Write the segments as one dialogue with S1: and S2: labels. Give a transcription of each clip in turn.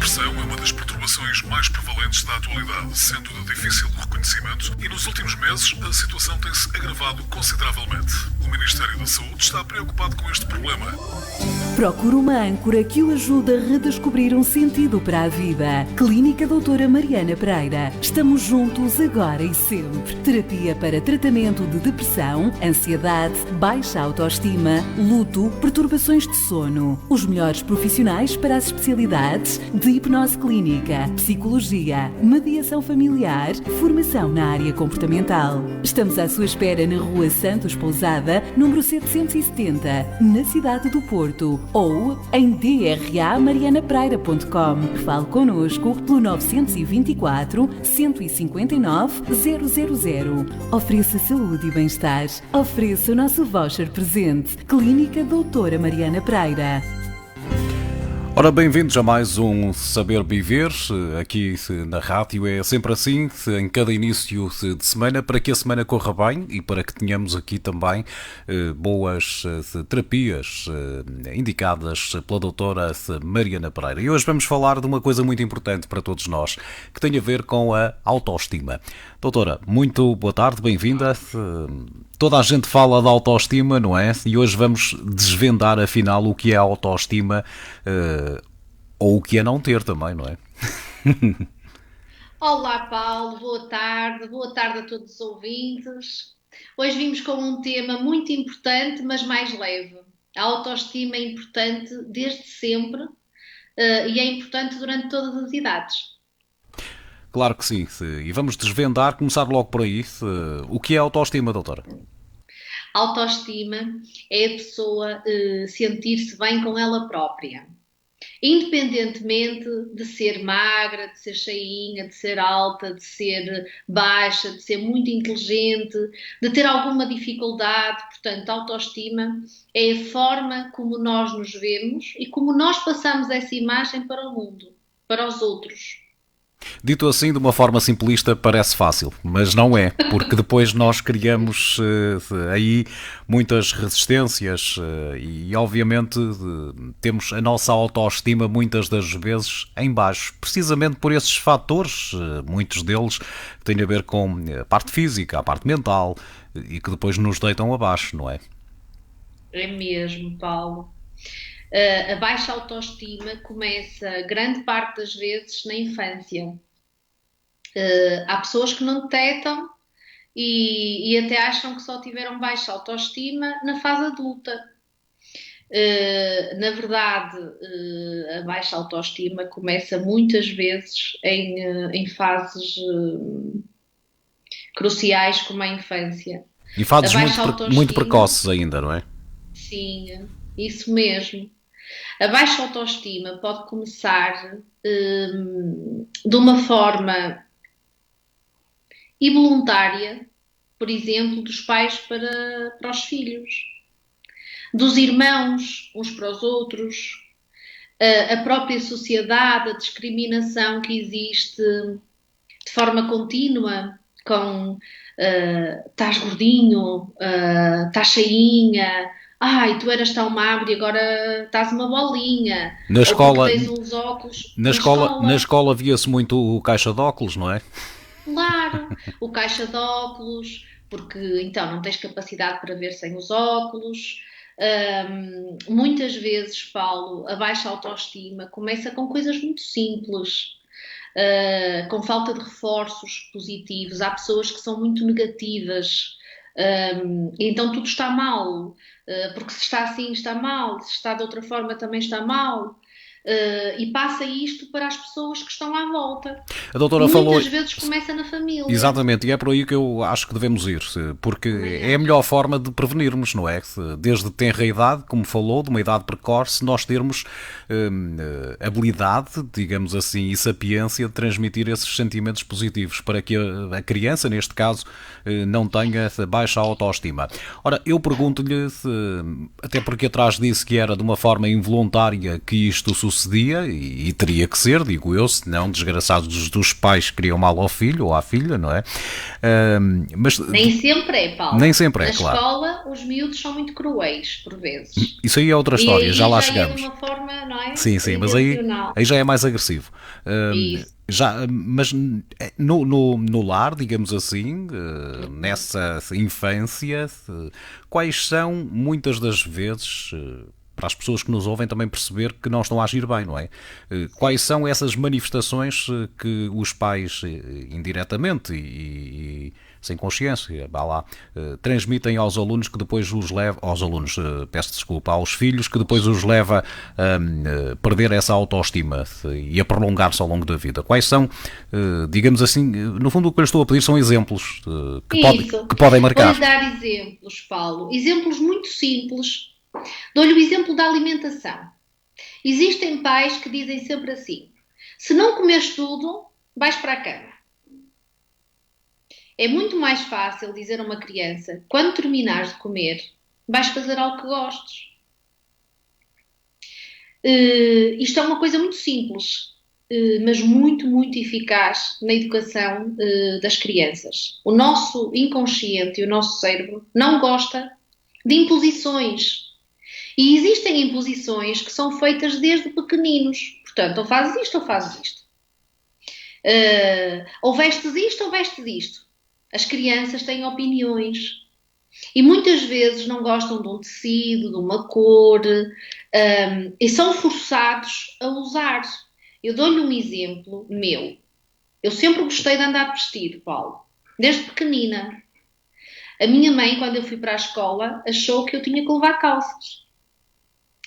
S1: depressão é uma das perturbações mais prevalentes da atualidade, sendo de difícil reconhecimento, e nos últimos meses a situação tem-se agravado consideravelmente. O Ministério da Saúde está preocupado com este problema.
S2: Procure uma âncora que o ajude a redescobrir um sentido para a vida. Clínica Doutora Mariana Pereira. Estamos juntos agora e sempre. Terapia para tratamento de depressão, ansiedade, baixa autoestima, luto, perturbações de sono. Os melhores profissionais para as especialidades de hipnose clínica, psicologia, mediação familiar, formação na área comportamental. Estamos à sua espera na Rua Santos Pousada, número 770, na cidade do Porto, ou em dramarianapereira.com. Fale connosco pelo 924 159 000. Ofereça saúde e bem-estar. Ofereça o nosso voucher presente. Clínica Doutora Mariana Pereira.
S3: Ora, bem-vindos a mais um Saber Viver, aqui na rádio. É sempre assim, em cada início de semana, para que a semana corra bem e para que tenhamos aqui também boas terapias indicadas pela doutora Mariana Pereira. E hoje vamos falar de uma coisa muito importante para todos nós, que tem a ver com a autoestima. Doutora, muito boa tarde, bem-vinda. Toda a gente fala de autoestima, não é? E hoje vamos desvendar, afinal, o que é a autoestima, ou o que é não ter também, não é?
S4: Olá, Paulo, boa tarde a todos os ouvintes. Hoje vimos com um tema muito importante, mas mais leve. A autoestima é importante desde sempre, e é importante durante todas as idades.
S3: Claro que sim. E vamos desvendar, começar logo por aí. O que é autoestima, doutora?
S4: Autoestima é a pessoa sentir-se bem com ela própria. Independentemente de ser magra, de ser cheinha, de ser alta, de ser baixa, de ser muito inteligente, de ter alguma dificuldade. Portanto, a autoestima é a forma como nós nos vemos e como nós passamos essa imagem para o mundo, para os outros.
S3: Dito assim, de uma forma simplista, parece fácil, mas não é, porque depois nós criamos aí muitas resistências e, obviamente, temos a nossa autoestima muitas das vezes em baixo, precisamente por esses fatores, muitos deles têm a ver com a parte física, a parte mental, e que depois nos deitam abaixo, não é?
S4: É mesmo, Paulo. A baixa autoestima começa grande parte das vezes na infância. Há pessoas que não detectam e até acham que só tiveram baixa autoestima na fase adulta. Na verdade, a baixa autoestima começa muitas vezes em fases cruciais como a infância.
S3: Em fases muito precoces ainda, não é?
S4: Sim, isso mesmo. A baixa autoestima pode começar de uma forma involuntária, por exemplo, dos pais para os filhos, dos irmãos uns para os outros, a própria sociedade, a discriminação que existe de forma contínua, com estás gordinho, estás cheinha. Ai, tu eras tão magro e agora estás uma bolinha.
S3: Na escola,
S4: tens uns óculos.
S3: Na escola via-se muito o caixa de óculos, não é?
S4: Claro, o caixa de óculos, porque então não tens capacidade para ver sem os óculos. Muitas vezes, Paulo, a baixa autoestima começa com coisas muito simples. Com falta de reforços positivos. Há pessoas que são muito negativas. Então tudo está mal, porque se está assim está mal, se está de outra forma também está mal, e passa isto para as pessoas que estão à volta.
S3: A doutora falou...
S4: Muitas vezes começa na família.
S3: Exatamente, e é por aí que eu acho que devemos ir, porque é a melhor forma de prevenirmos, não é? Desde tenra idade, como falou, de uma idade precoce, nós termos habilidade, digamos assim, e sapiência de transmitir esses sentimentos positivos, para que a criança, neste caso, não tenha baixa autoestima. Ora, eu pergunto-lhe, até porque atrás disse que era de uma forma involuntária que isto sucede, sucedia e teria que ser, digo eu, senão desgraçados dos pais que criam mal ao filho ou à filha, não é? Mas
S4: Nem sempre é, Paulo.
S3: nem sempre é,
S4: Na
S3: claro.
S4: escola, os miúdos são muito cruéis, por vezes.
S3: Isso aí é outra
S4: E
S3: história,
S4: aí
S3: já lá
S4: é
S3: chegamos.
S4: de uma forma, não é?
S3: Sim, mas aí
S4: Intencional.
S3: já é mais agressivo.
S4: Isso.
S3: Mas no lar, digamos assim, nessa infância, quais são, muitas das vezes, para as pessoas que nos ouvem também perceber que não estão a agir bem, não é? Quais são essas manifestações que os pais, indiretamente e sem consciência, vá lá, transmitem aos alunos que depois os leva, aos alunos, peço desculpa, aos filhos, que depois os leva a perder essa autoestima e a prolongar-se ao longo da vida? Quais são, digamos assim, no fundo o que eu lhe estou a pedir são exemplos
S4: Isso.
S3: que podem marcar.
S4: Vou-lhe dar exemplos, Paulo. Exemplos muito simples. Dou-lhe o exemplo da alimentação. Existem pais que dizem sempre assim: se não comeres tudo, vais para a cama. É muito mais fácil dizer a uma criança: quando terminares de comer, vais fazer algo que gostes. Isto é uma coisa muito simples, mas muito, muito eficaz na educação das crianças. O nosso inconsciente e o nosso cérebro não gosta de imposições. E existem imposições que são feitas desde pequeninos. Portanto, ou fazes isto ou fazes isto. Ou vestes isto ou vestes isto. As crianças têm opiniões. E muitas vezes não gostam de um tecido, de uma cor, e são forçados a usar. Eu dou-lhe um exemplo meu. Eu sempre gostei de andar de vestido, Paulo. Desde pequenina. A minha mãe, quando eu fui para a escola, achou que eu tinha que levar calças.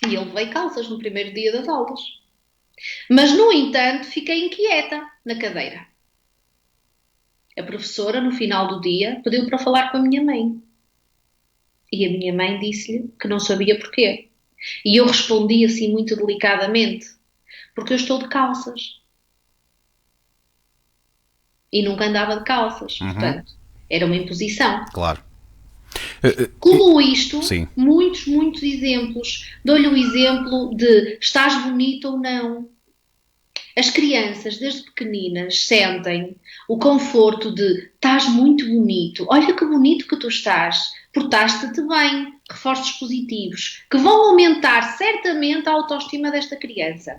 S4: E eu levei calças no primeiro dia das aulas. Mas, no entanto, fiquei inquieta na cadeira. A professora, no final do dia, pediu para falar com a minha mãe. E a minha mãe disse-lhe que não sabia porquê. E eu respondi assim muito delicadamente: porque eu estou de calças. E nunca andava de calças. Portanto, era uma imposição.
S3: Claro.
S4: Como isto,
S3: Sim.
S4: muitos exemplos. Dou-lhe o exemplo de estás bonito ou não. As crianças, desde pequeninas, sentem o conforto de estás muito bonito, olha que bonito que tu estás, portaste-te bem, reforços positivos, que vão aumentar certamente a autoestima desta criança.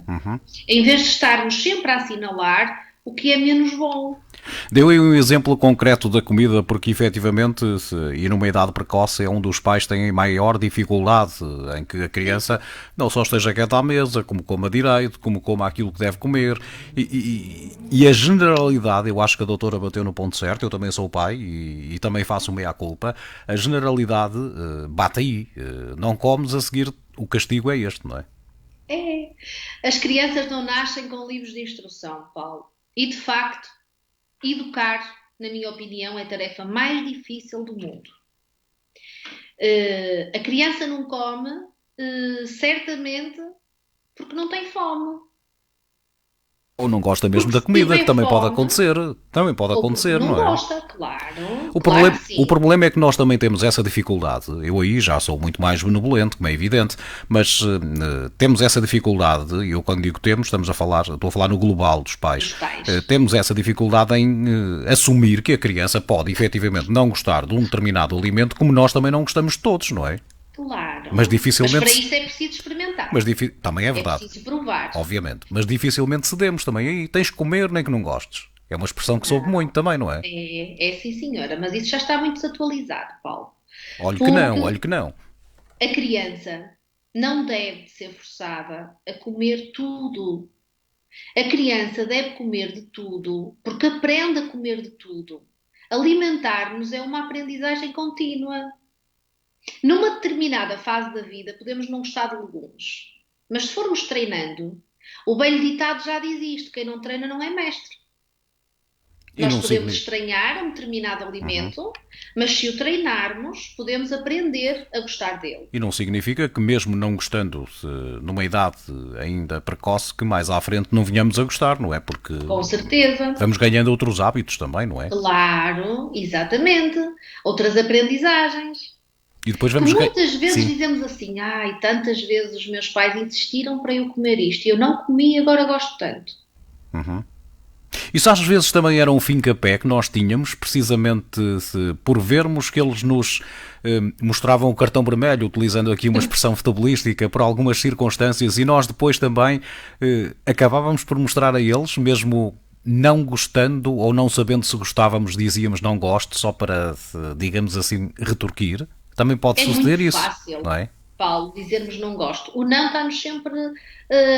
S4: Em vez de estarmos sempre a assinalar o que é menos bom.
S3: Deu aí um exemplo concreto da comida, porque efetivamente, e numa idade precoce, é um dos pais que tem maior dificuldade em que a criança não só esteja quieta à mesa, como coma direito, como coma aquilo que deve comer. E a generalidade, eu acho que a doutora bateu no ponto certo, eu também sou pai e também faço meia-culpa, a generalidade bate aí. Não comes, a seguir o castigo é este, não é?
S4: É. As crianças não nascem com livros de instrução, Paulo. E, de facto, educar, na minha opinião, é a tarefa mais difícil do mundo. A criança não come, certamente, porque não tem fome.
S3: Ou não gosta mesmo da
S4: Se
S3: comida,
S4: tiver
S3: que também pode
S4: fome,
S3: acontecer. Também pode
S4: ou
S3: acontecer,
S4: porque
S3: não é?
S4: gosta, claro.
S3: O
S4: Claro
S3: problema,
S4: que sim.
S3: o problema é que nós também temos essa dificuldade. Eu aí já sou muito mais benevolente, como é evidente, mas temos essa dificuldade, e eu quando digo temos, estou a falar no global dos pais.
S4: Dos pais.
S3: Temos essa dificuldade em assumir que a criança pode efetivamente não gostar de um determinado alimento, como nós também não gostamos de todos, não é?
S4: Claro.
S3: Mas dificilmente-
S4: Mas para isso é preciso experimentar.
S3: Também é verdade,
S4: preciso provar.
S3: obviamente, mas dificilmente cedemos também aí. Tens que comer nem que não gostes. É uma expressão que soube muito também, não é?
S4: É sim, senhora, mas isso já está muito desatualizado, Paulo.
S3: Olha que não,
S4: Porque
S3: olha que não.
S4: a criança não deve ser forçada a comer tudo. A criança deve comer de tudo, porque aprende a comer de tudo. Alimentar-nos é uma aprendizagem contínua. Numa determinada fase da vida, podemos não gostar de legumes. Mas se formos treinando, o velho ditado já diz isto: quem não treina não é mestre.
S3: E
S4: Nós
S3: não
S4: podemos
S3: significa-
S4: estranhar um determinado alimento, mas se o treinarmos, podemos aprender a gostar dele.
S3: E não significa que mesmo não gostando numa idade ainda precoce, que mais à frente não venhamos a gostar, não é? Porque
S4: Com certeza.
S3: vamos ganhando outros hábitos também, não é?
S4: Claro, exatamente. Outras aprendizagens.
S3: E depois
S4: Que
S3: vamos...
S4: muitas vezes
S3: Sim.
S4: dizemos assim, ai, tantas vezes os meus pais insistiram para eu comer isto e eu não comi e agora gosto tanto.
S3: Isso às vezes também era um fim-capé que nós tínhamos, precisamente por vermos que eles nos mostravam o cartão vermelho, utilizando aqui uma expressão futebolística, por algumas circunstâncias, e nós depois também acabávamos por mostrar a eles, mesmo não gostando ou não sabendo se gostávamos, dizíamos não gosto, só para, digamos assim, retorquir. Também pode
S4: É
S3: suceder
S4: muito
S3: isso,
S4: fácil,
S3: não é?
S4: Paulo, dizermos não gosto. O não está-nos sempre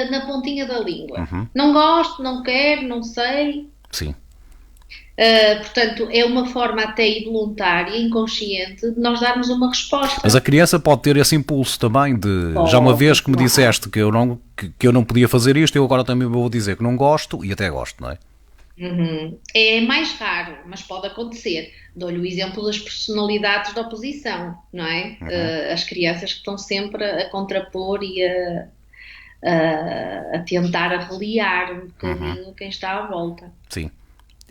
S4: na pontinha da língua. Não gosto, não quero, não sei.
S3: Sim.
S4: Portanto, é uma forma até involuntária, inconsciente, de nós darmos uma resposta.
S3: Mas a criança pode ter esse impulso também de, já uma vez que me
S4: claro.
S3: disseste que eu não podia fazer isto, eu agora também vou dizer que não gosto, e até gosto, não é?
S4: É mais raro, mas pode acontecer. Dou-lhe o exemplo das personalidades da oposição, não é? As crianças que estão sempre a contrapor e a tentar arreliar um bocadinho quem está à volta.
S3: Sim.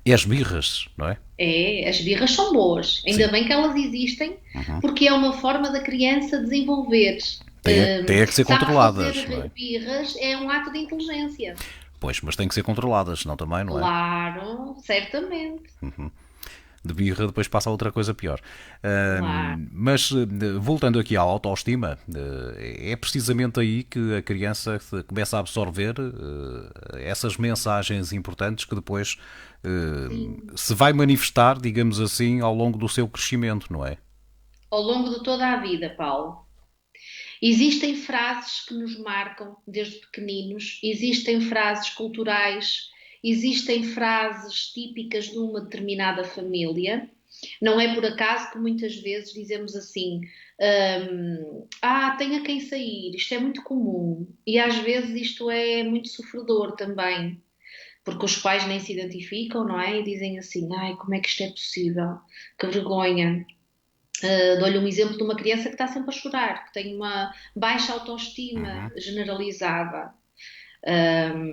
S3: E as birras, não é?
S4: As birras são boas, ainda
S3: Sim.
S4: bem que elas existem, porque é uma forma da criança desenvolver.
S3: Tem que ser
S4: Sabe,
S3: controladas,
S4: fazer
S3: não é?
S4: birras é um ato de inteligência.
S3: Pois, mas tem que ser controladas, senão também, não é?
S4: Claro, certamente.
S3: De birra depois passa a outra coisa pior.
S4: Claro.
S3: Mas voltando aqui à autoestima, é precisamente aí que a criança começa a absorver essas mensagens importantes que depois se vai manifestar, digamos assim, ao longo do seu crescimento, não é?
S4: Ao longo de toda a vida, Paulo. Existem frases que nos marcam desde pequeninos, existem frases culturais, existem frases típicas de uma determinada família. Não é por acaso que muitas vezes dizemos assim, tem a quem sair, isto é muito comum. E às vezes isto é muito sofredor também, porque os pais nem se identificam, não é? E dizem assim, ai, como é que isto é possível? Que vergonha. Dou-lhe um exemplo de uma criança que está sempre a chorar, que tem uma baixa autoestima generalizada.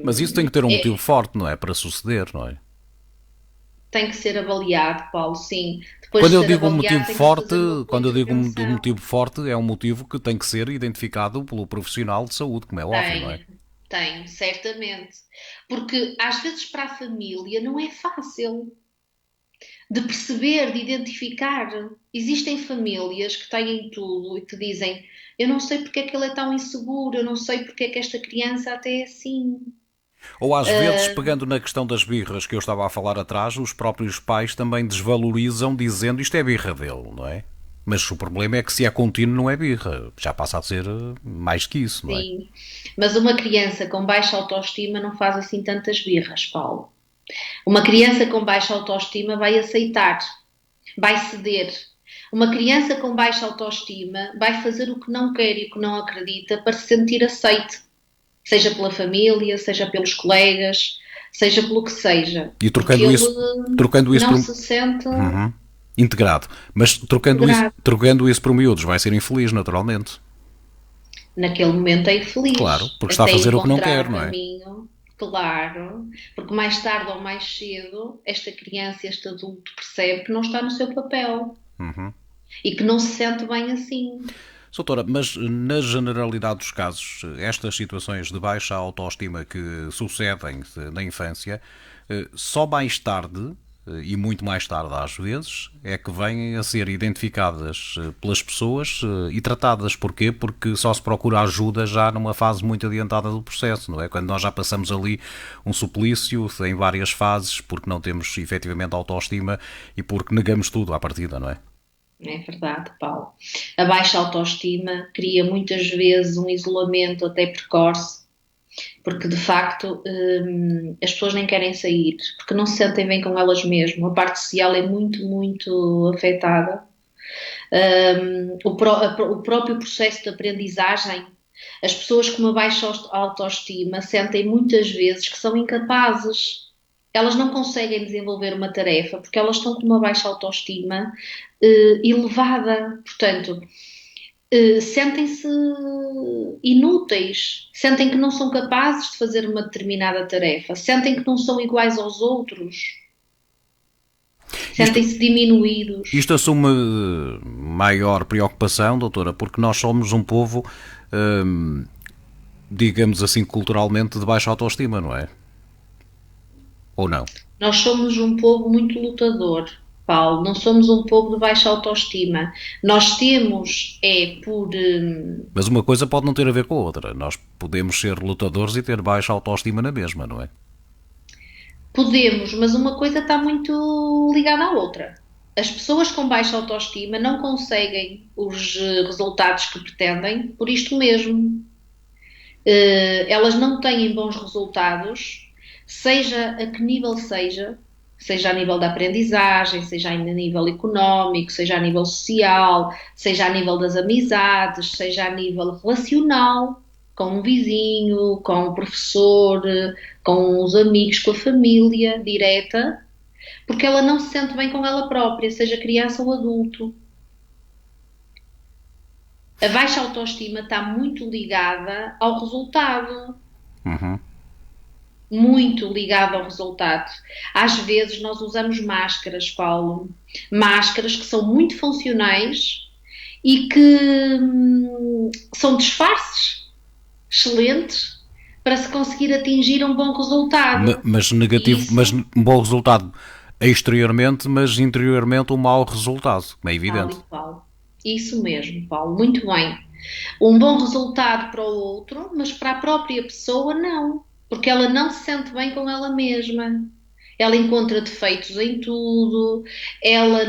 S3: Mas isso tem que ter um motivo forte, não é? Para suceder, não é?
S4: Tem que ser avaliado, Paulo, sim. Depois
S3: Quando
S4: de
S3: eu
S4: ser
S3: digo um
S4: avaliado,
S3: motivo
S4: tem que se
S3: forte,
S4: fazer uma
S3: quando eu digo um
S4: intervenção.
S3: motivo forte, é um motivo que tem que ser identificado pelo profissional de saúde, como é óbvio, não é?
S4: Tem, certamente. Porque às vezes para a família não é fácil de perceber, de identificar. Existem famílias que têm tudo e que dizem, eu não sei porque é que ele é tão inseguro, eu não sei porque é que esta criança até é assim.
S3: Ou às vezes, pegando na questão das birras que eu estava a falar atrás, os próprios pais também desvalorizam dizendo isto é birra dele, não é? Mas o problema é que se é contínuo não é birra, já passa a ser mais que isso, não é?
S4: Sim, mas uma criança com baixa autoestima não faz assim tantas birras, Paulo. Uma criança com baixa autoestima vai aceitar, vai ceder. Uma criança com baixa autoestima vai fazer o que não quer e o que não acredita para se sentir aceite, seja pela família, seja pelos colegas, seja pelo que seja.
S3: E
S4: Porque
S3: trocando isso
S4: não
S3: por
S4: se sente
S3: integrado, mas
S4: integrado.
S3: trocando isso por miúdos vai ser infeliz, naturalmente.
S4: Naquele momento é infeliz.
S3: Claro, porque está a fazer o que não quer, não é?
S4: Caminho, claro, porque mais tarde ou mais cedo esta criança, este adulto percebe que não está no seu papel e que não se sente bem assim.
S3: Doutora, mas na generalidade dos casos, estas situações de baixa autoestima que sucedem na infância, só mais tarde, e muito mais tarde às vezes, é que vêm a ser identificadas pelas pessoas e tratadas. Porquê? Porque só se procura ajuda já numa fase muito adiantada do processo, não é? Quando nós já passamos ali um suplício em várias fases, porque não temos efetivamente autoestima e porque negamos tudo à partida, não é?
S4: É verdade, Paulo. A baixa autoestima cria muitas vezes um isolamento até precoce, porque de facto as pessoas nem querem sair, porque não se sentem bem com elas mesmas. A parte social é muito, muito afetada. O próprio processo de aprendizagem, as pessoas com uma baixa autoestima sentem muitas vezes que são incapazes. Elas não conseguem desenvolver uma tarefa porque elas estão com uma baixa autoestima elevada. Portanto, sentem-se inúteis, sentem que não são capazes de fazer uma determinada tarefa, sentem que não são iguais aos outros. Sentem-se diminuídos.
S3: Isto assume maior preocupação, doutora, porque nós somos um povo, digamos assim, culturalmente de baixa autoestima, não é? Ou não?
S4: Nós somos um povo muito lutador, Paulo, não somos um povo de baixa autoestima. Nós temos,
S3: Mas uma coisa pode não ter a ver com a outra. Nós podemos ser lutadores e ter baixa autoestima na mesma, não é?
S4: Podemos, mas uma coisa está muito ligada à outra. As pessoas com baixa autoestima não conseguem os resultados que pretendem por isto mesmo. Elas não têm bons resultados, seja a que nível seja a nível da aprendizagem, seja a nível económico, seja a nível social, seja a nível das amizades, seja a nível relacional, com um vizinho, com um professor, com os amigos, com a família direta, porque ela não se sente bem com ela própria, seja criança ou adulto. A baixa autoestima está muito ligada ao resultado.
S3: Uhum.
S4: Muito ligada ao resultado. Às vezes nós usamos máscaras, Paulo. Máscaras que são muito funcionais e que são disfarces excelentes para se conseguir atingir um bom resultado.
S3: Mas negativo,
S4: Isso.
S3: mas um bom resultado exteriormente, mas interiormente um mau resultado, como é evidente.
S4: Tal e qual. Isso mesmo, Paulo, muito bem. Um bom resultado para o outro, mas para a própria pessoa não, porque ela não se sente bem com ela mesma. Ela encontra defeitos em tudo, ela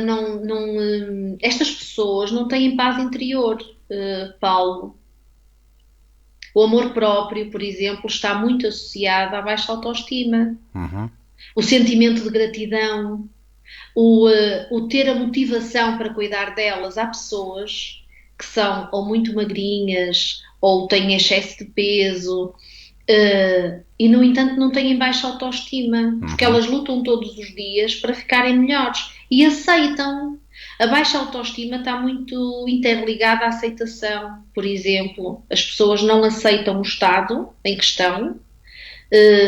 S4: estas pessoas não têm paz interior, Paulo. O amor próprio, por exemplo, está muito associado à baixa autoestima.
S3: Uhum.
S4: O sentimento de gratidão, o ter a motivação para cuidar delas. Há pessoas que são ou muito magrinhas ou têm excesso de peso e, no entanto, não têm baixa autoestima, porque elas lutam todos os dias para ficarem melhores e aceitam. A baixa autoestima está muito interligada à aceitação. Por exemplo, as pessoas não aceitam o estado em questão,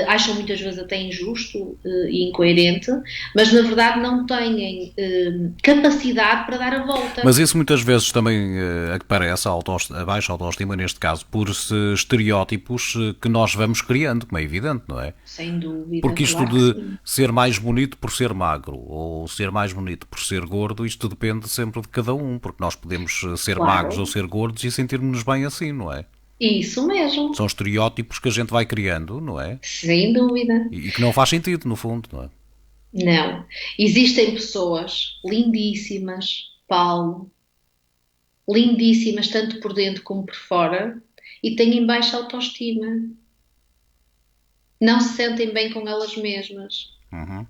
S4: acham muitas vezes até injusto e incoerente, mas na verdade não têm capacidade para dar a volta.
S3: Mas isso muitas vezes também aparece, a baixa autoestima neste caso, por estereótipos que nós vamos criando, como é evidente, não é?
S4: Sem dúvida.
S3: Porque isto
S4: claro
S3: de ser mais bonito por ser magro ou ser mais bonito por ser gordo, isto depende sempre de cada um, porque nós podemos ser
S4: Claro.
S3: magros ou ser gordos e sentirmos-nos bem assim, não é?
S4: Isso mesmo,
S3: São estereótipos que a gente vai criando, não é?
S4: sem dúvida.
S3: E que não faz sentido, no fundo, não é?
S4: Não. Existem pessoas lindíssimas, Paulo, lindíssimas tanto por dentro como por fora e têm baixa autoestima. Não se sentem bem com elas mesmas.
S3: Uhum.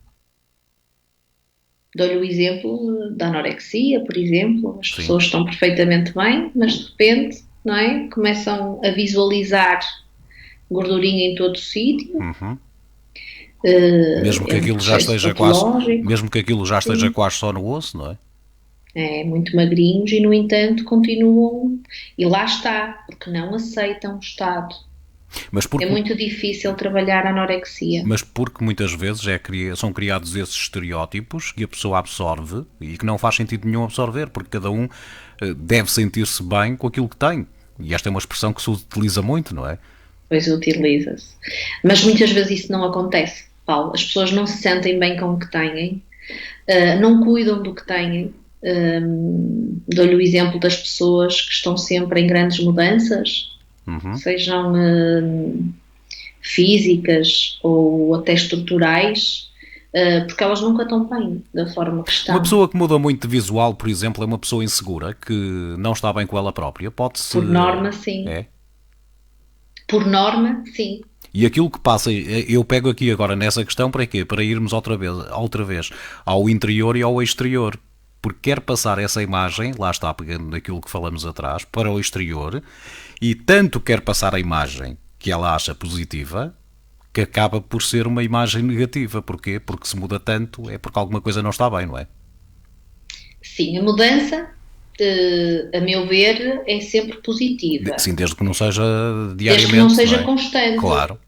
S4: Dou-lhe o exemplo da anorexia, por exemplo. As
S3: Sim.
S4: pessoas estão perfeitamente bem, mas de repente, não é? Começam a visualizar gordurinha em todo o sítio.
S3: Uhum.
S4: Mesmo
S3: que aquilo já esteja mesmo que aquilo já esteja quase só no osso, não é?
S4: Muito magrinhos e, no entanto, continuam. E lá está, porque não aceitam o estado.
S3: Mas porque,
S4: É muito difícil trabalhar a anorexia.
S3: mas porque muitas vezes são criados esses estereótipos que a pessoa absorve e que não faz sentido nenhum absorver, porque cada um deve sentir-se bem com aquilo que tem. E esta é uma expressão que se utiliza muito, não é?
S4: Pois utiliza-se. Mas muitas vezes isso não acontece, Paulo. As pessoas não se sentem bem com o que têm, não cuidam do que têm. Dou-lhe o exemplo das pessoas que estão sempre em grandes mudanças, sejam físicas ou até estruturais, porque elas nunca estão bem da forma que estão.
S3: Uma pessoa que muda muito de visual, por exemplo, é uma pessoa insegura, que não está bem com ela própria. Pode-se...
S4: Por norma, sim.
S3: É?
S4: Por norma, sim.
S3: E aquilo que passa, eu pego aqui agora nessa questão para quê? Para irmos outra vez ao interior e ao exterior. Porque quer passar essa imagem, lá está pegando naquilo que falamos atrás, para o exterior, e tanto quer passar a imagem que ela acha positiva, que acaba por ser uma imagem negativa. Porquê? Porque se muda tanto é porque alguma coisa não está bem, não é?
S4: Sim, a mudança, a meu ver, é sempre positiva.
S3: Sim, desde que não seja diariamente.
S4: Desde que não seja
S3: não é?
S4: constante.
S3: Claro.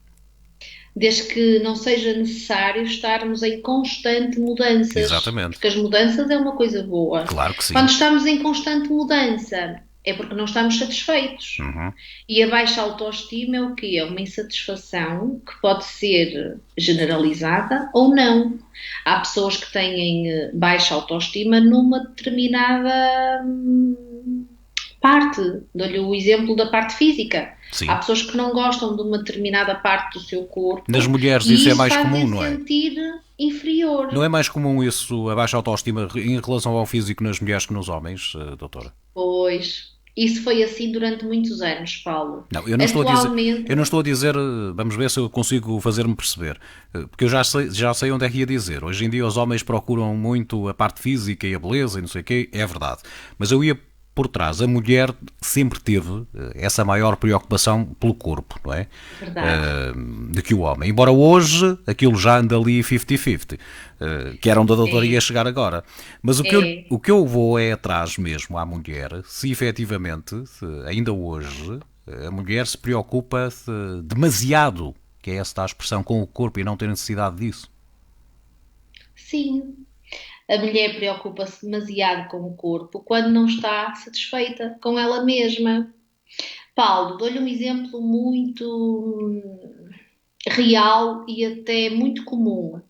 S4: desde que não seja necessário estarmos em constante mudanças.
S3: Exatamente.
S4: Porque as mudanças é uma coisa boa.
S3: Claro que sim.
S4: Quando estamos em constante mudança, é porque não estamos satisfeitos. E a baixa autoestima é o quê? É uma insatisfação que pode ser generalizada ou não. Há pessoas que têm baixa autoestima numa determinada parte. Dou-lhe o exemplo da parte física.
S3: Sim.
S4: Há pessoas que não gostam de uma determinada parte do seu corpo.
S3: Nas mulheres
S4: e
S3: isso é mais
S4: faz-lhes
S3: comum, não é?
S4: sentir inferior.
S3: Não é mais comum isso, a baixa autoestima em relação ao físico nas mulheres que nos homens, doutora?
S4: Pois, isso foi assim durante muitos anos, Paulo.
S3: Não, eu não estou a dizer, vamos ver se eu consigo fazer-me perceber, porque eu já sei onde é que ia dizer. Hoje em dia os homens procuram muito a parte física e a beleza e não sei o quê, é verdade. Mas eu ia por trás, a mulher sempre teve essa maior preocupação pelo corpo, não é?
S4: Verdade.
S3: Do que o homem. Embora hoje aquilo já anda ali 50-50, que era onde a doutora ia chegar agora. Mas o que eu vou é atrás mesmo à mulher, se efetivamente, ainda hoje, a mulher se preocupa demasiado, que é essa a expressão, com o corpo e não tem necessidade disso.
S4: Sim. A mulher preocupa-se demasiado com o corpo quando não está satisfeita com ela mesma. Paulo, dou-lhe um exemplo muito real e até muito comum.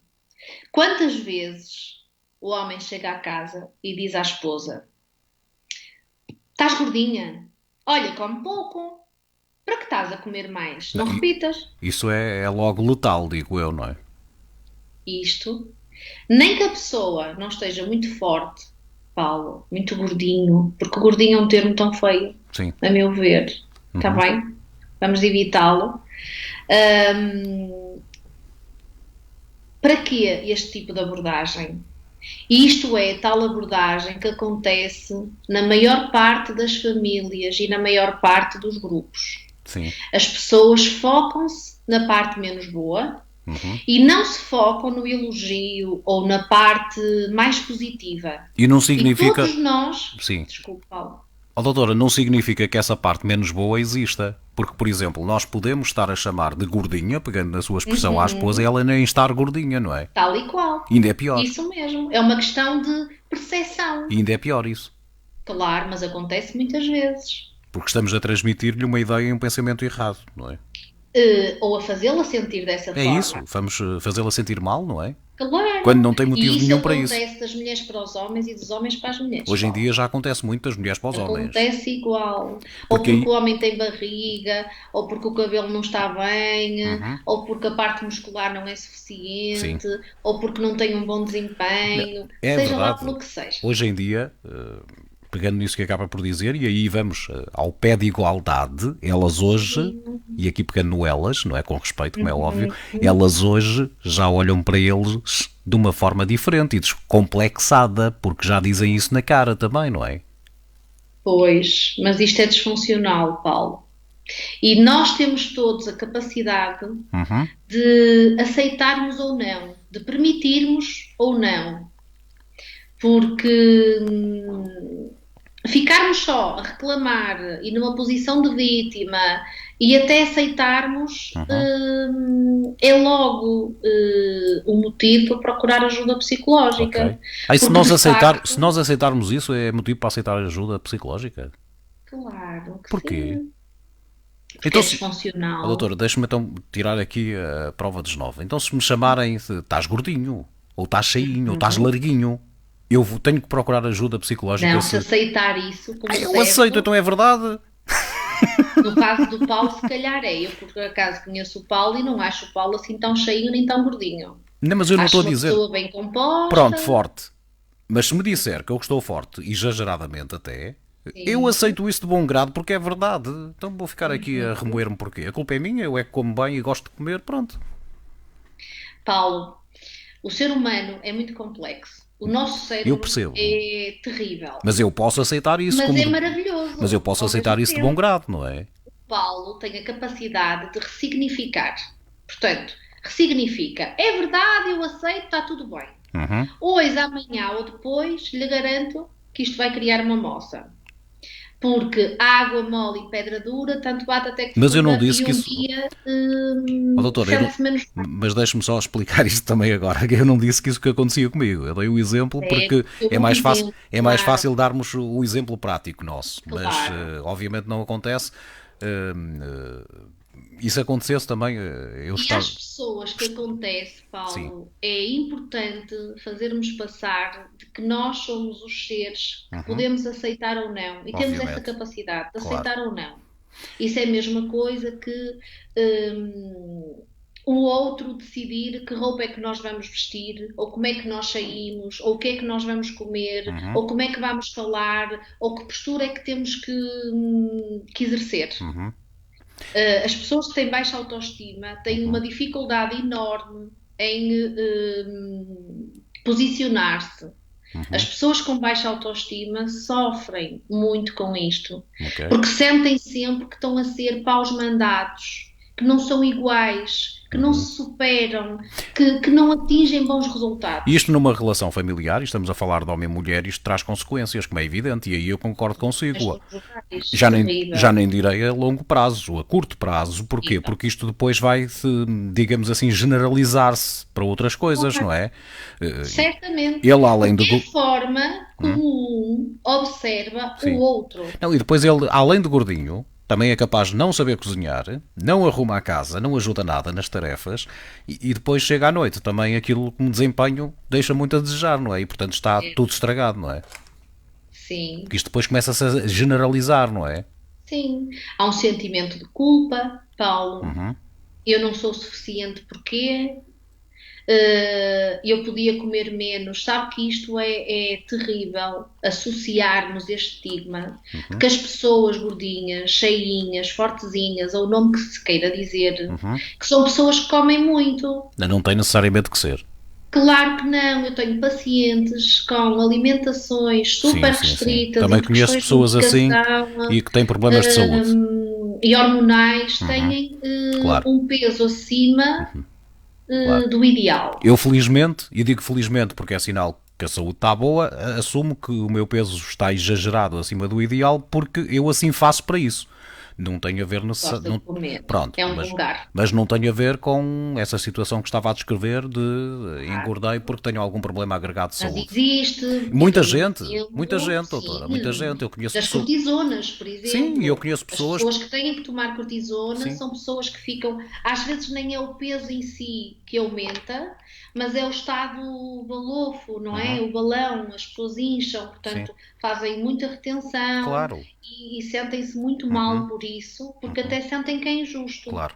S4: Quantas vezes o homem chega à casa e diz à esposa: estás gordinha? Olha, come pouco. Para que estás a comer mais? Não repitas.
S3: Isso é logo letal, digo eu, não é?
S4: Isto... Nem que a pessoa não esteja muito forte, Paulo, muito gordinho, porque gordinho é um termo tão feio,
S3: sim,
S4: a meu ver, está bem? Vamos evitá-lo. Para que este tipo de abordagem? E isto é tal abordagem que acontece na maior parte das famílias e na maior parte dos grupos.
S3: Sim.
S4: As pessoas focam-se na parte menos boa, e não se focam no elogio ou na parte mais positiva.
S3: E não significa...
S4: E todos nós...
S3: Sim.
S4: Desculpe, Paulo.
S3: Doutora, não significa que essa parte menos boa exista. Porque, por exemplo, nós podemos estar a chamar de gordinha, pegando na sua expressão à esposa, e ela nem estar gordinha, não é?
S4: Tal e qual.
S3: E ainda é pior.
S4: Isso mesmo. É uma questão de percepção.
S3: E ainda é pior isso.
S4: Claro, mas acontece muitas vezes.
S3: Porque estamos a transmitir-lhe uma ideia e um pensamento errado, não é?
S4: Ou a fazê-la sentir dessa forma.
S3: É isso, vamos fazê-la sentir mal, não é?
S4: Claro.
S3: Quando não tem motivo nenhum para isso.
S4: Acontece das mulheres para os homens e dos homens para as mulheres.
S3: Hoje em dia já acontece muito das mulheres para os homens.
S4: Acontece igual.
S3: Porque...
S4: Ou porque o homem tem barriga, ou porque o cabelo não está bem, ou porque a parte muscular não é suficiente,
S3: sim,
S4: ou porque não tem um bom desempenho,
S3: é
S4: seja
S3: verdade.
S4: lá pelo que seja.
S3: Hoje em dia... pegando nisso que acaba por dizer, e aí vamos ao pé de igualdade, elas hoje, e aqui pegando no elas, não é com respeito, como é óbvio, elas hoje já olham para eles de uma forma diferente e descomplexada, porque já dizem isso na cara também, não é?
S4: Pois, mas isto é disfuncional, Paulo. E nós temos todos a capacidade de aceitarmos ou não, de permitirmos ou não, porque... ficarmos só a reclamar e numa posição de vítima e até aceitarmos é logo um motivo para procurar ajuda psicológica.
S3: Okay. Aí, se nós aceitarmos isso, é motivo para aceitar ajuda psicológica?
S4: Claro que
S3: porquê?
S4: Sim. Porque então, é disfuncional.
S3: Doutora, deixa-me então tirar aqui a prova de nova. Então se me chamarem estás gordinho, ou estás cheinho, ou estás larguinho, eu tenho que procurar ajuda psicológica.
S4: Não, se aceitar isso como
S3: eu aceito, então é verdade.
S4: No caso do Paulo, se calhar é. Eu, por acaso, conheço o Paulo e não acho o Paulo assim tão cheinho nem tão gordinho.
S3: Não, mas eu não estou a dizer...
S4: Acho uma pessoa bem composta.
S3: Pronto, forte. Mas se me disser que eu estou forte, exageradamente até, sim, eu aceito isso de bom grado porque é verdade. Então vou ficar aqui a remoer-me porquê? A culpa é minha, eu é que como bem e gosto de comer, pronto.
S4: Paulo, o ser humano é muito complexo. O nosso cérebro é terrível.
S3: Mas eu posso aceitar isso.
S4: Mas é maravilhoso.
S3: Mas eu posso aceitar isso de bom grado, não é?
S4: O Paulo tem a capacidade de ressignificar. Portanto, ressignifica. É verdade, eu aceito, está tudo bem. Hoje, amanhã ou depois, lhe garanto que isto vai criar uma moça. Porque água mole e pedra dura, tanto bate até que
S3: Mas eu não
S4: fura,
S3: disse
S4: e
S3: que
S4: um
S3: isso...
S4: dia
S3: Oh, doutor,
S4: sente-se menos
S3: mas deixe-me só explicar isto também agora, que eu não disse que isso que acontecia comigo. Eu dei o exemplo porque
S4: sério. Eu não dizendo,
S3: é mais
S4: claro,
S3: fácil darmos o exemplo prático nosso, mas
S4: claro.
S3: obviamente não acontece. Eh, Isso acontecesse também, eu
S4: E
S3: estava...
S4: às pessoas que acontece,
S3: Sim,
S4: Paulo, é importante fazermos passar de que nós somos os seres que
S3: uhum,
S4: podemos aceitar ou não, e temos essa
S3: obviamente,
S4: capacidade de
S3: claro.
S4: aceitar ou não. Isso é a mesma coisa que o outro decidir que roupa é que nós vamos vestir, ou como é que nós saímos, ou o que é que nós vamos comer,
S3: Uhum,
S4: ou como é que vamos falar, ou que postura é que temos que exercer.
S3: uhum,
S4: As pessoas que têm baixa autoestima têm
S3: uhum,
S4: uma dificuldade enorme em posicionar-se. As
S3: uhum,
S4: pessoas com baixa autoestima sofrem muito com isto,
S3: ok.
S4: porque sentem sempre que estão a ser paus mandados, que não são iguais, que não
S3: Uhum.
S4: se superam, que não atingem bons
S3: E
S4: resultados.
S3: isto numa relação familiar, e estamos a falar de homem e mulher, isto traz consequências, como é evidente, e aí eu concordo
S4: Mas
S3: consigo.
S4: conjugais, terrível,
S3: Já nem direi a longo prazo, a curto prazo. Porquê?
S4: terrível.
S3: Porque isto depois vai, digamos assim, generalizar-se para outras coisas, não
S4: Claro,
S3: é?
S4: certamente,
S3: Ele além de...
S4: porque é a forma como um observa o
S3: Sim.
S4: outro.
S3: Não, e depois ele, além de gordinho, também é capaz de não saber cozinhar, não arruma a casa, não ajuda nada nas tarefas e depois chega à noite. Também aquilo como desempenho deixa muito a desejar, não é? E portanto está
S4: É,
S3: tudo estragado, não é?
S4: sim,
S3: Porque isto depois começa-se a generalizar, não é?
S4: sim. Há um sentimento de culpa, Paulo.
S3: Uhum.
S4: Eu não sou suficiente porque eu podia comer menos. Sabe que isto é terrível, associarmos este estigma de que as pessoas gordinhas, cheinhas, fortezinhas, ou o nome que se queira dizer, que são pessoas que comem muito.
S3: Não tem necessariamente que ser.
S4: Claro que não, eu tenho pacientes com alimentações
S3: Sim,
S4: super
S3: sim, sim.
S4: restritas e
S3: Também
S4: por
S3: conheço
S4: questões de
S3: pessoas assim
S4: medicação
S3: e que têm problemas de saúde.
S4: e hormonais
S3: Uhum.
S4: têm
S3: Claro,
S4: um peso acima
S3: claro.
S4: do ideal.
S3: Eu felizmente, e digo felizmente porque é sinal que a saúde está boa, assumo que o meu peso está exagerado acima do ideal porque eu assim faço para isso. Não tem a ver
S4: Gosta de
S3: não,
S4: comer.
S3: pronto,
S4: É um vulgar.
S3: mas não tem a ver com essa situação que estava a descrever de
S4: Claro.
S3: engordei porque tenho algum problema agregado de
S4: Mas
S3: saúde.
S4: existe, e
S3: Muita
S4: dou um
S3: gente,
S4: exemplo,
S3: doutora, muita
S4: sim,
S3: gente. Eu conheço
S4: das
S3: pessoas.
S4: cortisonas, por
S3: Sim, eu
S4: exemplo.
S3: conheço
S4: As
S3: pessoas.
S4: pessoas que têm que tomar cortisona
S3: Sim,
S4: são pessoas que ficam, às vezes nem é o peso em si que aumenta, mas é o estado balofo, não é?
S3: uhum,
S4: O balão, as pessoas incham,
S3: sim,
S4: portanto, fazem muita retenção
S3: claro,
S4: e sentem-se muito mal por isso, porque até sentem que é injusto.
S3: claro.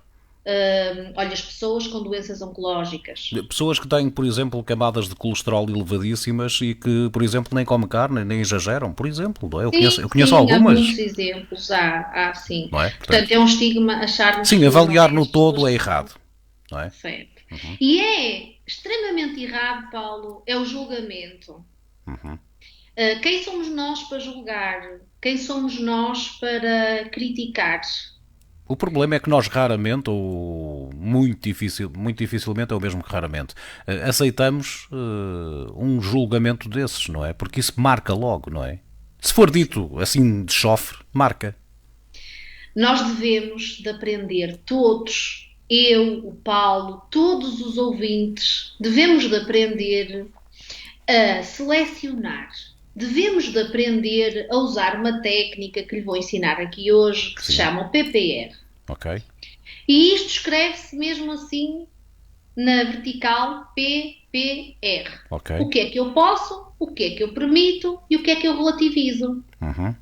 S4: Olha, as pessoas com doenças oncológicas.
S3: Pessoas que têm, por exemplo, camadas de colesterol elevadíssimas e que, por exemplo, nem comem carne, nem exageram, por exemplo, não é?
S4: Sim,
S3: Eu conheço
S4: sim, há muitos
S3: algumas,
S4: exemplos, há sim.
S3: não é?
S4: Portanto, é um estigma acharmos
S3: Sim,
S4: que não
S3: avaliar
S4: é
S3: no
S4: as
S3: todo
S4: pessoas
S3: é
S4: que são
S3: errado, não é?
S4: certo. E é extremamente errado, Paulo, é o julgamento. Quem somos nós para julgar? Quem somos nós para criticar?
S3: O problema é que nós raramente, ou muito dificilmente, ou mesmo que raramente, aceitamos um julgamento desses, não é? Porque isso marca logo, não é? Se for dito assim de chofre, marca.
S4: Nós devemos de aprender todos, eu, o Paulo, todos os ouvintes, devemos de aprender a selecionar. Devemos de aprender a usar uma técnica que lhe vou ensinar aqui hoje, que se
S3: Sim,
S4: chama o PPR.
S3: ok,
S4: E isto escreve-se mesmo assim na vertical PPR.
S3: ok.
S4: O que é que eu posso, o que é que eu permito e o que é que eu relativizo.
S3: Uhum.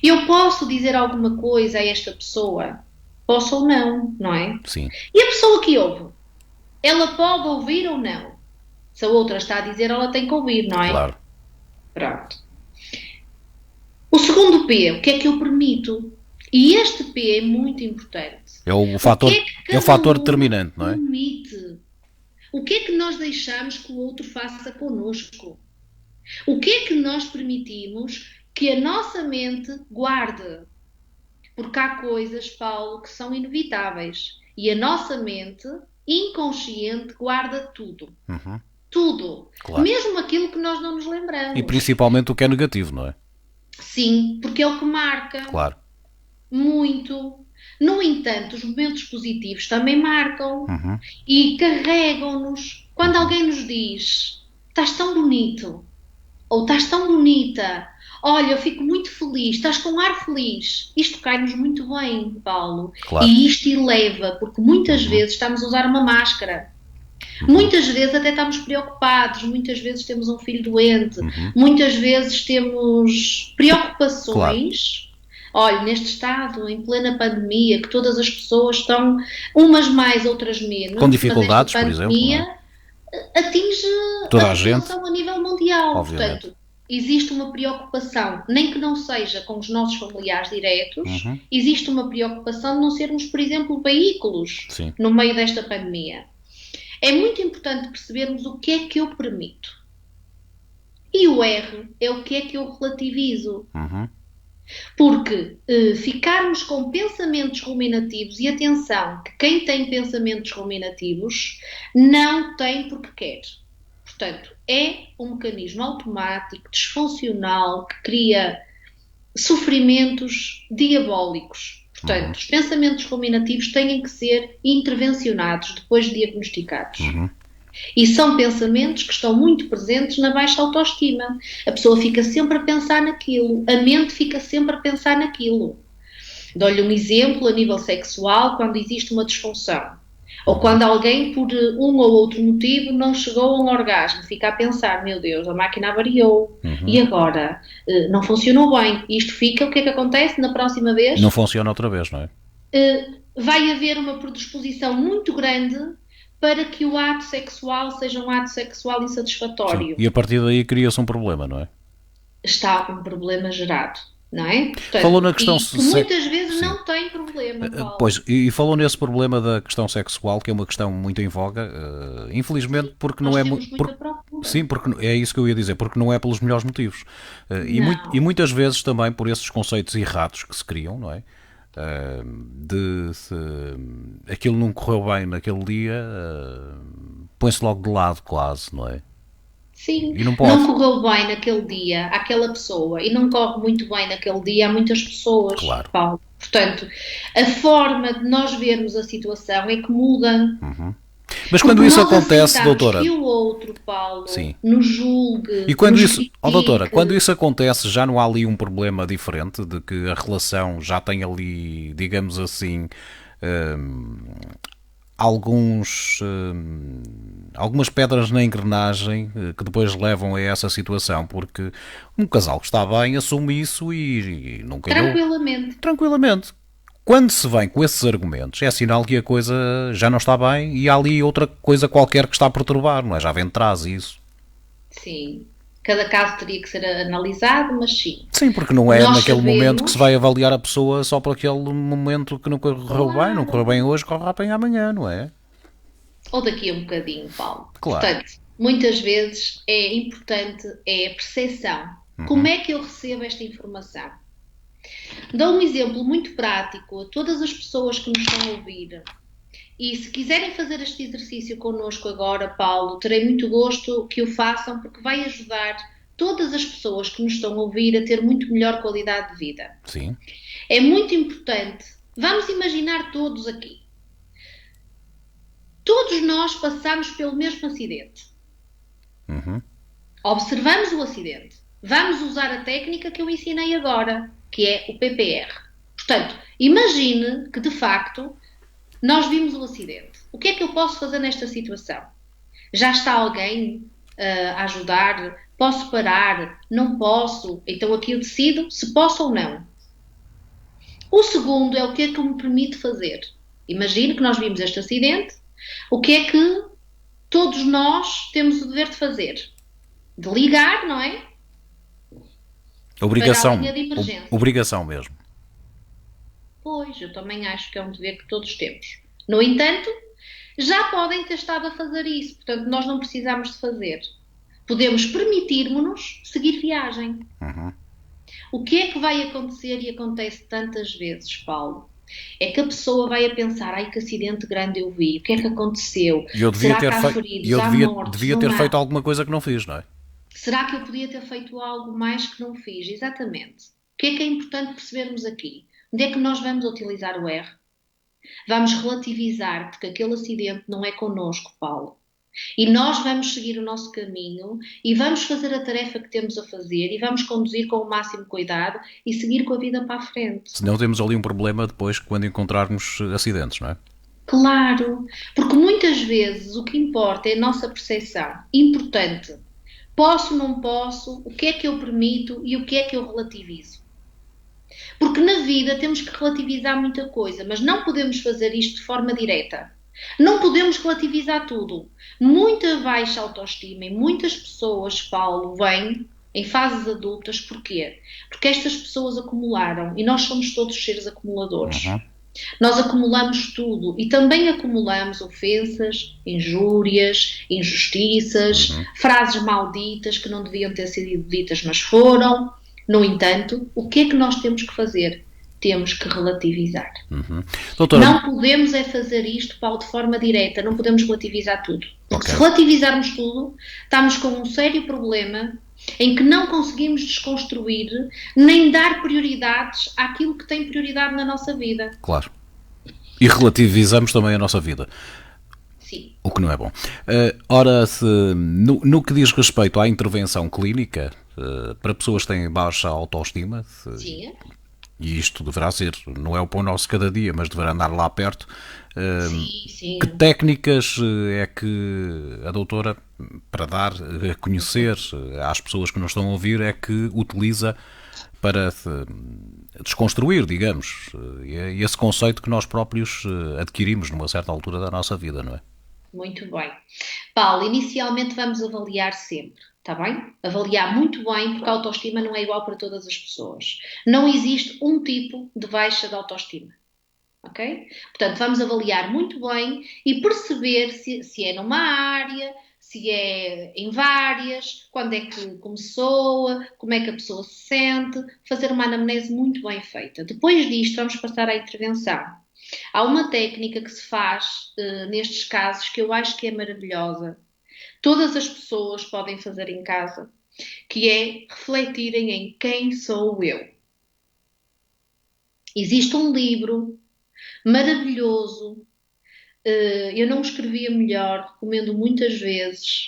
S4: Eu posso dizer alguma coisa a esta pessoa? Posso ou não, não é?
S3: Sim,
S4: E a pessoa que ouve? Ela pode ouvir ou não? Se a outra está a dizer, ela tem que ouvir, não é?
S3: claro.
S4: Pronto. O segundo P, o que é que eu permito? E este P é muito importante.
S3: É o
S4: O que
S3: fator,
S4: é que
S3: é o
S4: cada
S3: fator
S4: um
S3: determinante, não é?
S4: permite? O que é que nós deixamos que o outro faça connosco? O que é que nós permitimos que a nossa mente guarde? Porque há coisas, Paulo, que são inevitáveis. E a nossa mente inconsciente guarda tudo.
S3: Uhum.
S4: Tudo.
S3: Claro.
S4: Mesmo aquilo que nós não nos
S3: E
S4: lembramos.
S3: principalmente o que é negativo, não é?
S4: Sim, porque é o que marca
S3: Claro.
S4: muito. No entanto, os momentos positivos também marcam
S3: Uhum.
S4: e carregam-nos. Quando alguém nos diz: estás tão bonito, ou estás tão bonita, olha, eu fico muito feliz, estás com um ar feliz. Isto cai-nos muito bem, Paulo.
S3: Claro.
S4: E isto eleva, porque muitas vezes estamos a usar uma máscara. Muitas vezes até estamos preocupados, muitas vezes temos um filho doente, muitas vezes temos preocupações. Olha, neste estado, em plena pandemia, que todas as pessoas estão, umas mais, outras menos,
S3: Com dificuldades,
S4: mas
S3: por
S4: esta
S3: exemplo, não
S4: pandemia atinge
S3: Toda
S4: a
S3: a gente,
S4: população a nível mundial.
S3: obviamente.
S4: Portanto, existe uma preocupação, nem que não seja com os nossos familiares diretos, existe uma preocupação de não sermos, por exemplo, veículos
S3: Sim.
S4: no meio desta pandemia. É muito importante percebermos o que é que eu permito. E o R é o que é que eu relativizo. Porque ficarmos com pensamentos ruminativos, e atenção, que quem tem pensamentos ruminativos não tem porque quer. Portanto, é um mecanismo automático, disfuncional, que cria sofrimentos diabólicos. Portanto, os pensamentos ruminativos têm que ser intervencionados depois de diagnosticados. E são pensamentos que estão muito presentes na baixa autoestima. A pessoa fica sempre a pensar naquilo, a mente fica sempre a pensar naquilo. Dou-lhe um exemplo a nível sexual, quando existe uma disfunção. Ou quando alguém, por um ou outro motivo, não chegou a um orgasmo, fica a pensar, meu Deus, a máquina avariou, e agora? Não funcionou bem. Isto fica, o que é que acontece na próxima vez?
S3: Não funciona outra vez, não é?
S4: Vai haver uma predisposição muito grande para que o ato sexual seja um ato sexual insatisfatório.
S3: Sim. E a partir daí cria-se um problema, não é?
S4: Está um problema gerado, não é? Portanto,
S3: Falou na questão
S4: que muitas vezes não tem problema, Paulo.
S3: Pois, e falou nesse problema da questão sexual, que é uma questão muito em voga, infelizmente, porque
S4: Nós
S3: não é
S4: temos muita procura.
S3: Sim, porque é isso que eu ia dizer, porque não é pelos melhores motivos.
S4: Não.
S3: E muitas vezes também por esses conceitos errados que se criam, não é? De se aquilo não correu bem naquele dia, põe-se logo de lado quase, não é?
S4: Sim,
S3: E não pode.
S4: não correu bem naquele dia àquela pessoa e não corre muito bem naquele dia a muitas pessoas,
S3: Claro.
S4: Paulo. Portanto, a forma de nós vermos a situação é que muda.
S3: Mas quando
S4: Porque
S3: isso
S4: nós
S3: acontece,
S4: aceitamos
S3: doutora,
S4: que o outro, Paulo,
S3: Sim.
S4: nos julgue,
S3: e quando
S4: nos
S3: isso,
S4: critique.
S3: doutora, quando isso acontece, já não há ali um problema diferente de que a relação já tem ali, digamos assim, algumas pedras na engrenagem que depois levam a essa situação, porque um casal que está bem assume isso e não calhou tranquilamente. Quando se vem com esses argumentos, é sinal que a coisa já não está bem e há ali outra coisa qualquer que está a perturbar, não é? Já vem de trás isso.
S4: Sim, cada caso teria que ser analisado, mas sim.
S3: Sim, porque não é
S4: Nós
S3: naquele
S4: sabemos-
S3: momento que se vai avaliar a pessoa só por aquele momento que não correu bem, não correu bem hoje, correrá bem amanhã, não é?
S4: Ou daqui a um bocadinho, Paulo.
S3: Claro.
S4: Portanto, muitas vezes é importante a percepção. Como é que eu recebo esta informação? Dou um exemplo muito prático a todas as pessoas que nos estão a ouvir. E se quiserem fazer este exercício connosco agora, Paulo, terei muito gosto que o façam, porque vai ajudar todas as pessoas que nos estão a ouvir a ter muito melhor qualidade de vida.
S3: Sim.
S4: É muito importante. Vamos imaginar todos aqui. Todos nós passamos pelo mesmo acidente. Observamos o acidente. Vamos usar a técnica que eu ensinei agora, que é o PPR. Portanto, imagine que de facto nós vimos o acidente. O que é que eu posso fazer nesta situação? Já está alguém a ajudar? Posso parar? Não posso? Então aqui eu decido se posso ou não. O segundo é o que é que me permite fazer. Imagine que nós vimos este acidente. O que é que todos nós temos o dever de fazer? De ligar, não é?
S3: Obrigação.
S4: Para a linha de emergência.
S3: Obrigação mesmo.
S4: Pois, eu também acho que é um dever que todos temos. No entanto, já podem ter estado a fazer isso. Portanto, nós não precisamos de fazer. Podemos permitir-nos seguir viagem. O que é que vai acontecer e acontece tantas vezes, Paulo? É que a pessoa vai a pensar, ai que acidente grande eu vi, o que é que aconteceu?
S3: E eu devia
S4: Será
S3: ter,
S4: que há feridos, há mortos,
S3: devia
S4: não
S3: ter
S4: há?
S3: feito alguma coisa que não fiz, não é?
S4: Será que eu podia ter feito algo mais que não fiz? Exatamente. O que é importante percebermos aqui? Onde é que nós vamos utilizar o R? Vamos relativizar, porque aquele acidente não é connosco, Paulo. E nós vamos seguir o nosso caminho e vamos fazer a tarefa que temos a fazer e vamos conduzir com o máximo cuidado e seguir com a vida para a frente.
S3: Se não temos ali um problema depois quando encontrarmos acidentes, não é?
S4: Claro, porque muitas vezes o que importa é a nossa percepção. Importante. Posso, não posso, o que é que eu permito e o que é que eu relativizo. Porque na vida temos que relativizar muita coisa, mas não podemos fazer isto de forma direta. Não podemos relativizar tudo. Muita baixa autoestima e muitas pessoas, Paulo, vêm em fases adultas. Porquê? Porque estas pessoas acumularam e nós somos todos seres acumuladores. Nós acumulamos tudo e também acumulamos ofensas, injúrias, injustiças, frases malditas que não deviam ter sido ditas, mas foram. No entanto, o que é que nós temos que fazer? Temos que relativizar.
S3: Doutora...
S4: Não podemos é fazer isto, Paulo, de forma direta, não podemos relativizar tudo. Porque se relativizarmos tudo, estamos com um sério problema em que não conseguimos desconstruir nem dar prioridades àquilo que tem prioridade na nossa vida.
S3: Claro. E relativizamos também a nossa vida.
S4: Sim.
S3: O que não é bom. Ora, no que diz respeito à intervenção clínica, para pessoas que têm baixa autoestima,
S4: Sim.
S3: E isto deverá ser, não é o pão nosso cada dia, mas deverá andar lá perto.
S4: Sim.
S3: Que técnicas é que a doutora, para dar a conhecer às pessoas que nos estão a ouvir, é que utiliza para desconstruir, digamos, esse conceito que nós próprios adquirimos numa certa altura da nossa vida, não é?
S4: Muito bem. Paulo, inicialmente vamos avaliar sempre, está bem? Avaliar muito bem, porque a autoestima não é igual para todas as pessoas. Não existe um tipo de baixa de autoestima, ok? Portanto, vamos avaliar muito bem e perceber se é numa área, se é em várias, quando é que começou, como é que a pessoa se sente, fazer uma anamnese muito bem feita. Depois disto, vamos passar à intervenção. Há uma técnica que se faz nestes casos que eu acho que é maravilhosa. Todas as pessoas podem fazer em casa, que é refletirem em quem sou eu. Existe um livro maravilhoso, eu não o escrevia melhor, recomendo muitas vezes,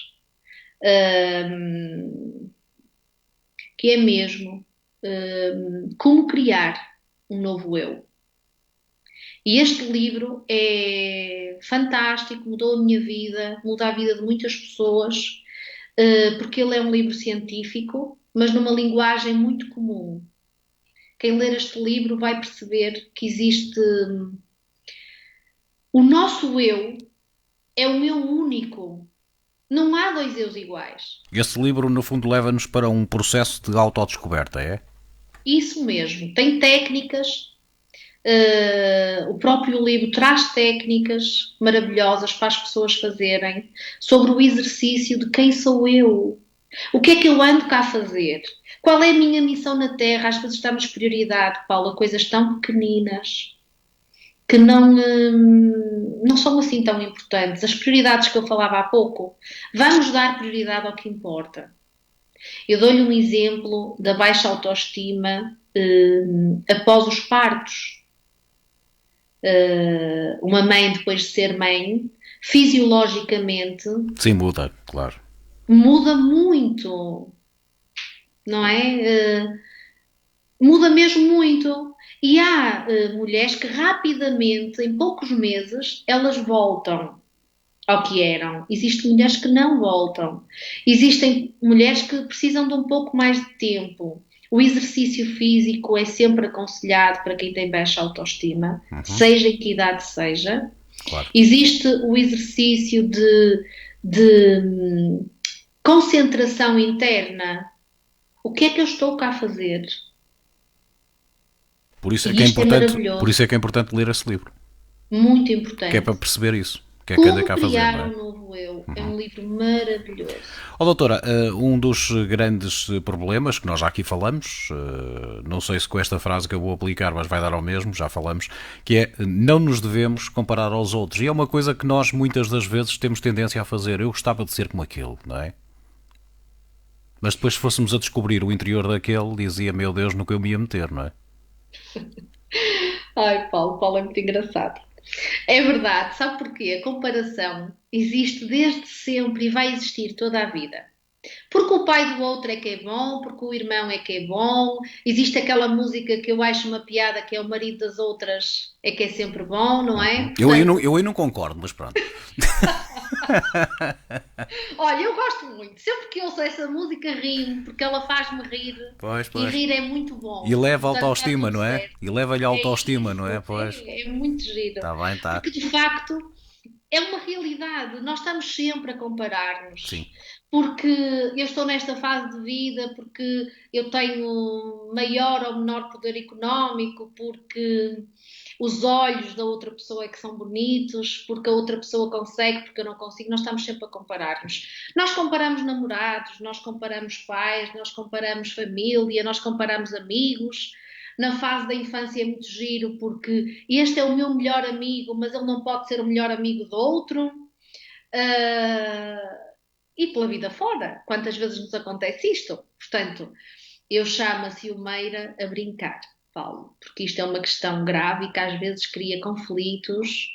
S4: que é mesmo Como Criar um Novo Eu. E este livro é fantástico, mudou a minha vida, muda a vida de muitas pessoas, porque ele é um livro científico, mas numa linguagem muito comum. Quem ler este livro vai perceber que existe... O nosso eu é o meu único. Não há dois eus iguais.
S3: Esse livro, no fundo, leva-nos para um processo de autodescoberta, é?
S4: Isso mesmo. Tem técnicas... o próprio livro traz técnicas maravilhosas para as pessoas fazerem sobre o exercício de quem sou eu, o que é que eu ando cá a fazer, qual é a minha missão na Terra. Às vezes damos prioridade, Paulo, a coisas tão pequeninas que não são assim tão importantes. As prioridades que eu falava há pouco, vamos dar prioridade ao que importa. Eu dou-lhe um exemplo da baixa autoestima após os partos. Uma mãe, depois de ser mãe, fisiologicamente...
S3: Sim, muda, claro.
S4: Muda muito, não é? Muda mesmo muito. E há mulheres que rapidamente, em poucos meses, elas voltam ao que eram. Existem mulheres que não voltam. Existem mulheres que precisam de um pouco mais de tempo. O exercício físico é sempre aconselhado para quem tem baixa autoestima, seja em que idade seja.
S3: Claro.
S4: Existe o exercício de concentração interna. O que é que eu estou cá a fazer?
S3: Por isso é que é importante ler esse livro.
S4: Muito importante.
S3: Que é para perceber isso. Que é que anda cá a fazer,
S4: Criar
S3: não é?
S4: um Novo Eu. É um livro maravilhoso.
S3: Doutora, um dos grandes problemas que nós já aqui falamos, não sei se com esta frase que eu vou aplicar, mas vai dar ao mesmo, já falamos, que é não nos devemos comparar aos outros. E é uma coisa que nós muitas das vezes temos tendência a fazer. Eu gostava de ser como aquele, não é? Mas depois, se fôssemos a descobrir o interior daquele, dizia, meu Deus, no que eu me ia meter, não é?
S4: Ai, Paulo é muito engraçado. É verdade, sabe porquê? A comparação existe desde sempre e vai existir toda a vida. Porque o pai do outro é que é bom, porque o irmão é que é bom. Existe aquela música que eu acho uma piada, que é o marido das outras é que é sempre bom, não é? Portanto,
S3: Eu aí não concordo, mas pronto.
S4: olha, eu gosto muito. Sempre que ouço essa música rio, porque ela faz-me rir
S3: Pois,
S4: e
S3: pois.
S4: rir é muito
S3: E
S4: bom.
S3: leva
S4: Portanto, está
S3: autoestima,
S4: tudo
S3: não é?
S4: certo.
S3: E leva-lhe
S4: É
S3: autoestima, não é?
S4: isso,
S3: Pois.
S4: é muito giro.
S3: Está bem, está.
S4: Porque de facto é uma realidade. Nós estamos sempre a
S3: Sim.
S4: comparar-nos. Porque eu estou nesta fase de vida, porque eu tenho maior ou menor poder económico, porque os olhos da outra pessoa é que são bonitos, porque a outra pessoa consegue, porque eu não consigo. Nós estamos sempre a comparar-nos. Nós comparamos namorados, nós comparamos pais, nós comparamos família, nós comparamos amigos. Na fase da infância é muito giro porque este é o meu melhor amigo, mas ele não pode ser o melhor amigo do outro. Ah, e pela vida fora, quantas vezes nos acontece isto? Portanto, eu chamo a ciumeira a brincar, Paulo, porque isto é uma questão grave e que às vezes cria conflitos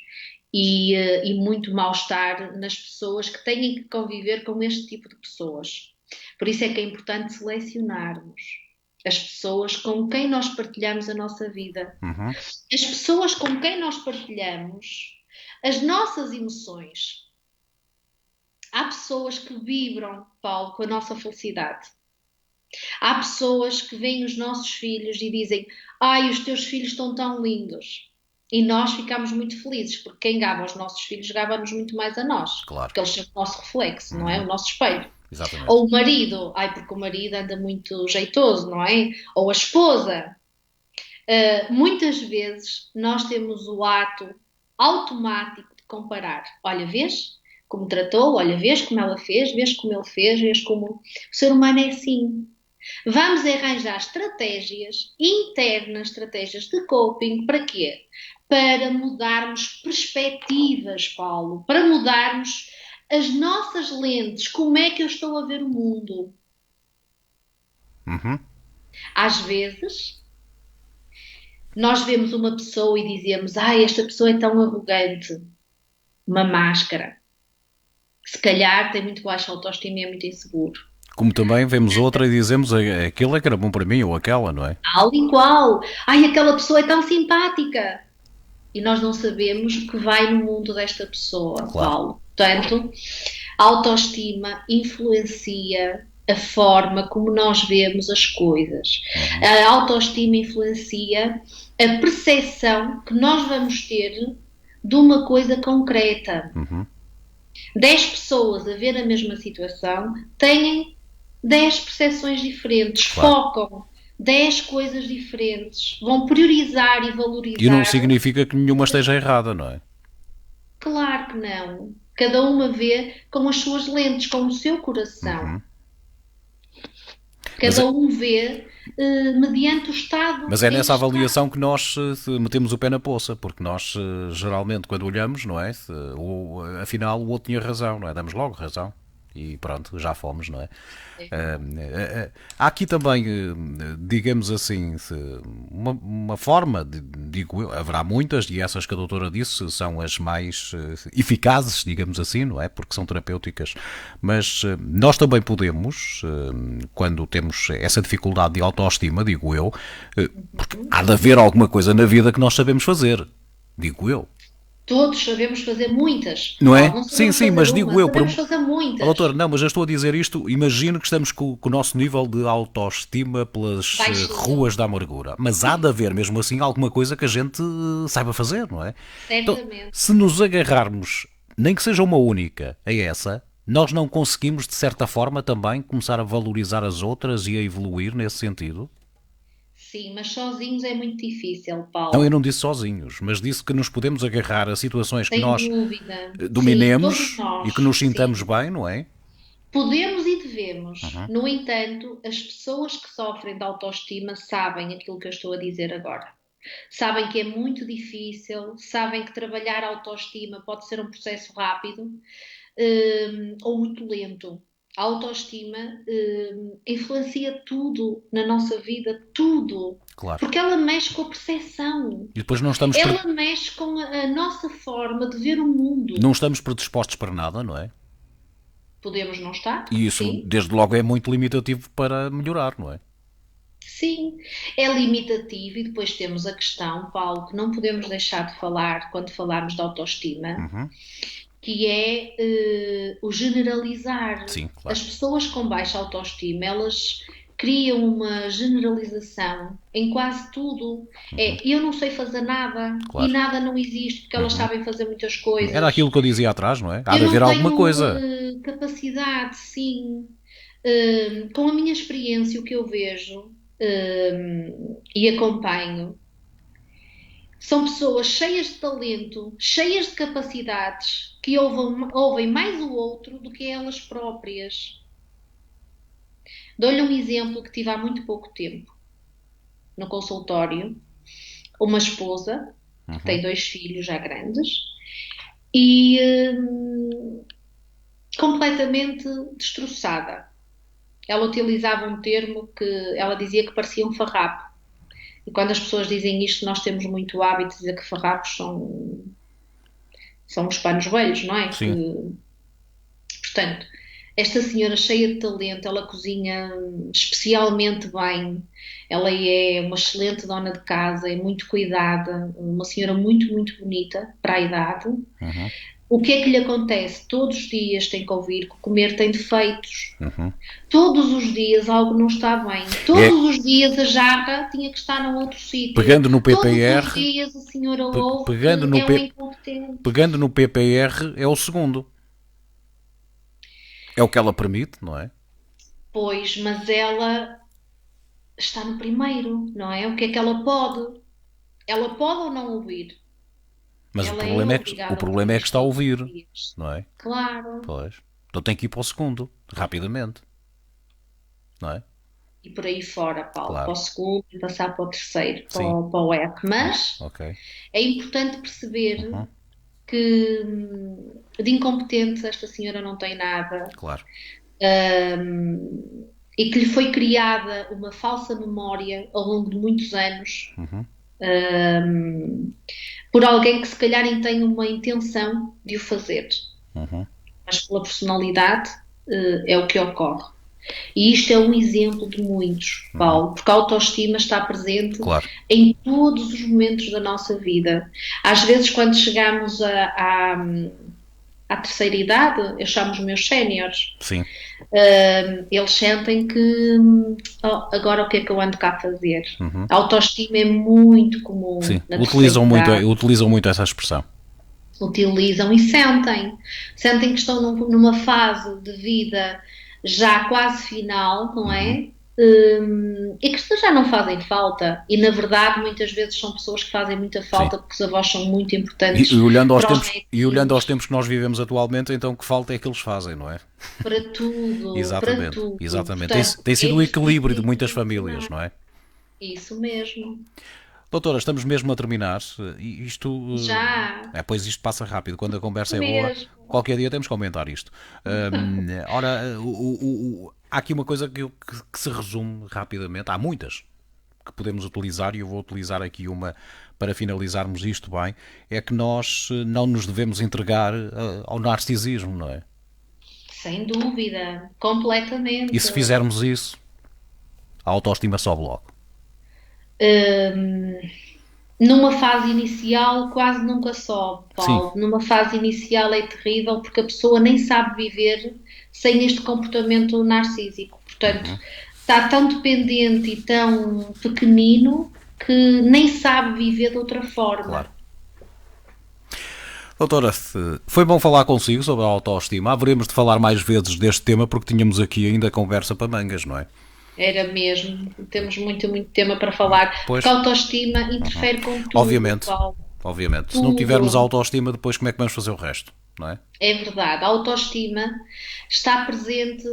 S4: e muito mal-estar nas pessoas que têm que conviver com este tipo de pessoas. Por isso é que é importante selecionarmos as pessoas com quem nós partilhamos a nossa vida.
S3: Uhum.
S4: As pessoas com quem nós partilhamos as nossas emoções. Há pessoas que vibram, Paulo, com a nossa felicidade. Há pessoas que veem os nossos filhos e dizem: Ai, os teus filhos estão tão lindos. E nós ficamos muito felizes, porque quem gaba os nossos filhos gaba-nos muito mais a nós.
S3: Claro.
S4: Porque eles são o nosso reflexo, não é? O nosso espelho.
S3: Exatamente.
S4: Ou o marido, ai, porque o marido anda muito jeitoso, não é? Ou a esposa. Muitas vezes nós temos o ato automático de comparar. Olha, vês como tratou, olha, vês como ela fez, vês como ele fez, vês como. O ser humano é assim. Vamos arranjar estratégias internas, estratégias de coping, para quê? Para mudarmos perspectivas, Paulo, para mudarmos as nossas lentes, como é que eu estou a ver o mundo.
S3: Uhum.
S4: Às vezes, nós vemos uma pessoa e dizemos: ai, esta pessoa é tão arrogante. Uma máscara. Se calhar tem muito baixa autoestima e é muito inseguro.
S3: Como também vemos outra e dizemos aquilo é que era bom para mim ou aquela, não é?
S4: Tal e qual. Ai, aquela pessoa é tão simpática. E nós não sabemos o que vai no mundo desta pessoa,
S3: Claro.
S4: Paulo. Portanto, a autoestima influencia a forma como nós vemos as coisas. A autoestima influencia a percepção que nós vamos ter de uma coisa concreta. 10 pessoas a ver a mesma situação têm 10 percepções diferentes,
S3: Claro.
S4: focam 10 coisas diferentes, vão priorizar e valorizar.
S3: E não significa que nenhuma esteja errada, não é?
S4: Claro que não. Cada uma vê com as suas lentes, com o seu coração. Cada um vê mediante o estado.
S3: Mas é
S4: em que
S3: nessa
S4: está.
S3: avaliação que nós metemos o pé na poça, porque nós geralmente quando olhamos, não é? Afinal o outro tinha razão, não é? Damos logo razão. E pronto, já fomos, não é? Há aqui também, digamos assim, uma forma, digo eu, haverá muitas, e essas que a doutora disse são as mais eficazes, digamos assim, não é? Porque são terapêuticas. Mas nós também podemos, quando temos essa dificuldade de autoestima, digo eu, porque há de haver alguma coisa na vida que nós sabemos fazer, digo eu.
S4: Todos sabemos fazer muitas.
S3: Não é?
S4: Não
S3: Sim,
S4: sabemos
S3: sim,
S4: fazer
S3: mas
S4: uma,
S3: digo eu.
S4: sabemos fazer muitas.
S3: Doutor, não, mas eu estou a dizer isto. Imagino que estamos com o nosso nível de autoestima pelas
S4: Baixinho.
S3: ruas da amargura. Mas há de haver, mesmo assim, alguma coisa que a gente saiba fazer, não é? Então,
S4: Certamente.
S3: se nos agarrarmos, nem que seja uma única, a essa, nós não conseguimos, de certa forma, também começar a valorizar as outras e a evoluir nesse sentido?
S4: Sim, mas sozinhos é muito difícil, Paulo.
S3: Não, eu não disse sozinhos, mas disse que nos podemos agarrar a situações que
S4: Sem
S3: nós
S4: dúvida.
S3: dominemos
S4: Sim, todos nós.
S3: e que nos sintamos
S4: Sim.
S3: bem, não é?
S4: Podemos e devemos. No entanto, as pessoas que sofrem de autoestima sabem aquilo que eu estou a dizer agora. Sabem que é muito difícil, sabem que trabalhar a autoestima pode ser um processo rápido ou muito lento. A autoestima influencia tudo na nossa vida, tudo.
S3: Claro.
S4: Porque ela mexe com a percepção.
S3: E depois não estamos,
S4: Ela mexe com a nossa forma de ver o mundo.
S3: não estamos predispostos para nada, não é?
S4: Podemos não estar?
S3: E isso,
S4: Sim.
S3: desde logo, é muito limitativo para melhorar, não é?
S4: Sim, é limitativo e depois temos a questão, Paulo, que não podemos deixar de falar quando falarmos de autoestima, que é o generalizar.
S3: Sim, claro.
S4: As pessoas com baixa autoestima, elas criam uma generalização em quase tudo. Eu não sei fazer nada
S3: Claro.
S4: e nada não existe porque elas sabem fazer muitas coisas.
S3: Era aquilo que eu dizia atrás, não é? Há de
S4: Eu
S3: haver
S4: não
S3: alguma
S4: tenho
S3: coisa.
S4: capacidade, sim. Com a minha experiência, o que eu vejo e acompanho são pessoas cheias de talento, cheias de capacidades, que ouvem mais o outro do que elas próprias. Dou-lhe um exemplo que tive há muito pouco tempo no consultório. Uma esposa que tem 2 filhos já grandes e completamente destroçada. Ela utilizava um termo que ela dizia que parecia um farrapo. E quando as pessoas dizem isto, nós temos muito hábito de dizer que farrapos são os panos velhos, não é?
S3: Sim.
S4: Portanto, esta senhora cheia de talento, ela cozinha especialmente bem, ela é uma excelente dona de casa, é muito cuidada, uma senhora muito, muito bonita para a idade. O que é que lhe acontece? Todos os dias tem que ouvir que comer tem defeitos. Todos os dias algo não está bem. Todos os dias a jarra tinha que estar num outro sítio.
S3: Pegando no
S4: Todos
S3: PPR,
S4: os dias a senhora ouve
S3: pegando
S4: que
S3: no
S4: é um incompetente.
S3: Pegando no PPR é o segundo. É o que ela permite, não é?
S4: Pois, mas ela está no primeiro, não é? O que é que ela pode? Ela pode ou não ouvir?
S3: Mas
S4: Ela
S3: o problema é que está a ouvir,
S4: todos os dias.
S3: não é?
S4: Claro.
S3: Pois. Então tem que ir para o segundo, rapidamente. Não é?
S4: E por aí fora, Paulo,
S3: Claro.
S4: para o segundo e passar para o terceiro, para
S3: Sim.
S4: o EC. Mas
S3: Ok.
S4: é importante perceber que de incompetente esta senhora não tem nada
S3: Claro.
S4: e que lhe foi criada uma falsa memória ao longo de muitos anos por alguém que se calhar nem tem uma intenção de o fazer, mas pela personalidade é o que ocorre. E isto é um exemplo de muitos, Paulo, porque a autoestima está presente
S3: Claro.
S4: em todos os momentos da nossa vida. Às vezes, quando chegamos à terceira idade, eu chamo os meus séniores,
S3: Sim.
S4: eles sentem que agora o que é que eu ando cá a fazer? A autoestima é muito comum.
S3: Sim.
S4: Na
S3: Utilizam muito essa expressão.
S4: Utilizam e sentem que estão numa fase de vida já quase final, não é? E que já não fazem falta. E na verdade, muitas vezes são pessoas que fazem muita falta porque os avós são muito importantes.
S3: E olhando
S4: para
S3: aos tempos que nós vivemos atualmente, então que falta é que eles fazem, não é?
S4: para tudo.
S3: Exatamente.
S4: Para tudo.
S3: Exatamente.
S4: Portanto,
S3: Tem sido o equilíbrio de
S4: preciso
S3: muitas
S4: ensinar.
S3: famílias, não é?
S4: Isso mesmo.
S3: Doutora, estamos mesmo a terminar. Isto
S4: Já.
S3: pois isto passa rápido quando a conversa é boa.
S4: Mesmo.
S3: Qualquer dia temos que aumentar isto. Ora, há aqui uma coisa que se resume rapidamente. Há muitas que podemos utilizar e eu vou utilizar aqui uma para finalizarmos isto bem. É que nós não nos devemos entregar ao narcisismo, não é?
S4: Sem dúvida. Completamente.
S3: E se fizermos isso, a autoestima sobe logo.
S4: Numa fase inicial quase nunca sobe, Paulo.
S3: Sim.
S4: Numa fase inicial é terrível porque a pessoa nem sabe viver sem este comportamento narcísico. Portanto, está tão dependente e tão pequenino que nem sabe viver de outra forma.
S3: Claro. Doutora, foi bom falar consigo sobre a autoestima. Haveremos de falar mais vezes deste tema porque tínhamos aqui ainda conversa para mangas, não é?
S4: Era mesmo. Temos muito, muito tema para falar.
S3: Pois.
S4: Porque a autoestima interfere com tudo,
S3: Obviamente.
S4: Paulo.
S3: Obviamente. Se
S4: Tudo.
S3: não tivermos autoestima, depois como é que vamos fazer o resto, não é?
S4: É verdade, a autoestima está presente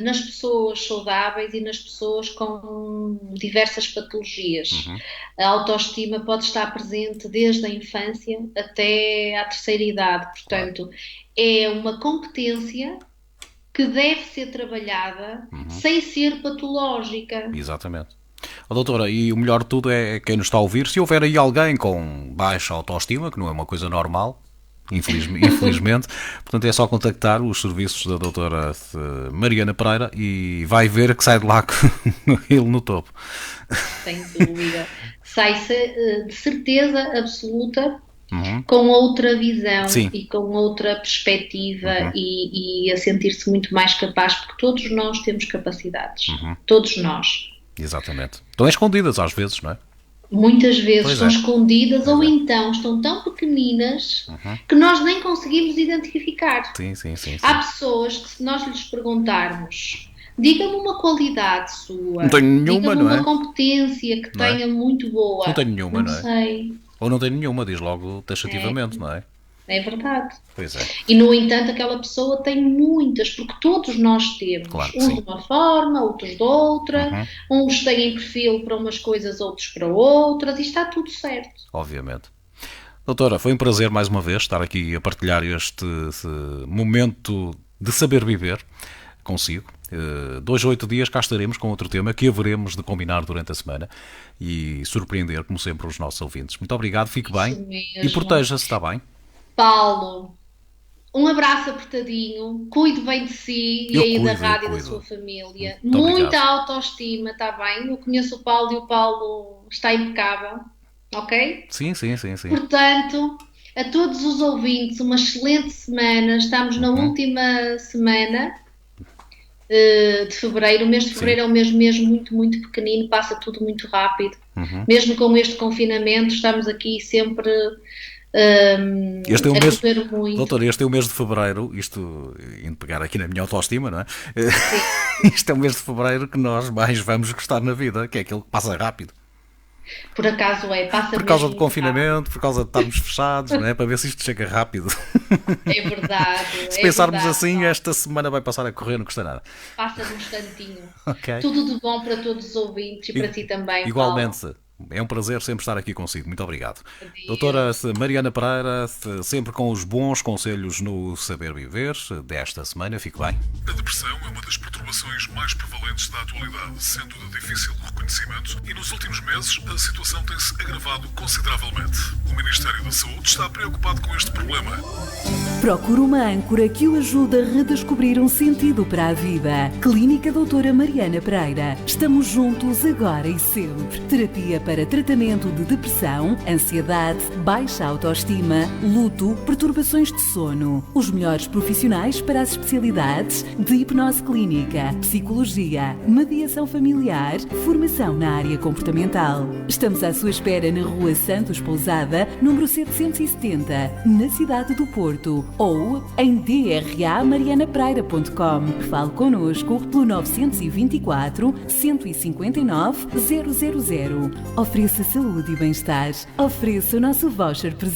S4: nas pessoas saudáveis e nas pessoas com diversas patologias. A autoestima pode estar presente desde a infância até à terceira idade, portanto, é uma competência que deve ser trabalhada sem ser patológica.
S3: Exatamente. Doutora, e o melhor de tudo é quem nos está a ouvir, se houver aí alguém com baixa autoestima, que não é uma coisa normal, infelizmente, portanto é só contactar os serviços da doutora Mariana Pereira e vai ver que sai de lá com ele no topo.
S4: Sem dúvida. Sai-se de certeza absoluta com outra visão e com outra perspectiva e a sentir-se muito mais capaz, porque todos nós temos capacidades. Todos nós.
S3: Exatamente. Estão escondidas às vezes, não é?
S4: Muitas vezes estão escondidas ou então estão tão pequeninas que nós nem conseguimos identificar.
S3: Sim.
S4: Há pessoas que, se nós lhes perguntarmos, diga-me uma qualidade sua,
S3: não tenho nenhuma,
S4: diga-me
S3: não é?
S4: uma competência que tenha muito boa.
S3: Não tenho nenhuma, não é?
S4: Sei.
S3: Ou não tenho nenhuma, diz logo taxativamente, não é?
S4: É verdade.
S3: Pois é.
S4: E, no entanto, aquela pessoa tem muitas, porque todos nós temos.
S3: Claro que
S4: uns
S3: sim.
S4: de uma forma, outros de outra. Uns têm perfil para umas coisas, outros para outras. E está tudo certo.
S3: Obviamente. Doutora, foi um prazer mais uma vez estar aqui a partilhar este momento de saber viver consigo. 2 a 8 dias cá estaremos com outro tema que haveremos de combinar durante a semana e surpreender, como sempre, os nossos ouvintes. Muito obrigado, fique bem
S4: mesmo.
S3: E proteja-se, está bem?
S4: Paulo, um abraço apertadinho, cuide bem de si e aí da rádio e da sua família. Muita autoestima, está bem? Eu conheço o Paulo e o Paulo está impecável, ok?
S3: Sim.
S4: Portanto, a todos os ouvintes, uma excelente semana. Estamos na última semana de fevereiro. O mês de fevereiro é um mês mesmo muito, muito pequenino, passa tudo muito rápido. Mesmo com este confinamento, estamos aqui sempre...
S3: Este é o mês,
S4: muito.
S3: doutor, este é o mês de fevereiro, isto indo pegar aqui na minha autoestima, não é? Isto é o mês de fevereiro que nós mais vamos gostar na vida, que é aquele que passa rápido.
S4: Por acaso passa
S3: por causa
S4: mesmo
S3: do confinamento,
S4: rápido.
S3: Por causa de estarmos fechados, não é? Para ver se isto chega rápido.
S4: É verdade.
S3: Se pensarmos
S4: verdade,
S3: assim,
S4: Paulo.
S3: Esta semana vai passar a correr, não custa nada.
S4: Passa num instantinho.
S3: Ok.
S4: Tudo de bom para todos os ouvintes e para ti também.
S3: Igualmente.
S4: Paulo.
S3: É um prazer sempre estar aqui consigo. Muito obrigado.
S4: Adeus.
S3: Doutora Mariana Pereira, sempre com os bons conselhos no Saber Viver desta semana. Fique bem.
S1: A depressão é uma das perturbações mais prevalentes da atualidade, sendo de difícil reconhecimento, e nos últimos meses a situação tem-se agravado consideravelmente. O Ministério da Saúde está preocupado com este problema.
S2: Procure uma âncora que o ajude a redescobrir um sentido para a vida. Clínica Doutora Mariana Pereira. Estamos juntos agora e sempre. Terapia para tratamento de depressão, ansiedade, baixa autoestima, luto, perturbações de sono. Os melhores profissionais para as especialidades de hipnose clínica, psicologia, mediação familiar, formação na área comportamental. Estamos à sua espera na Rua Santos Pousada, número 770, na cidade do Porto, ou em dramarianapereira.com. Fale connosco pelo 924 159 000. Ofereça saúde e bem-estar. Ofereça o nosso voucher presente.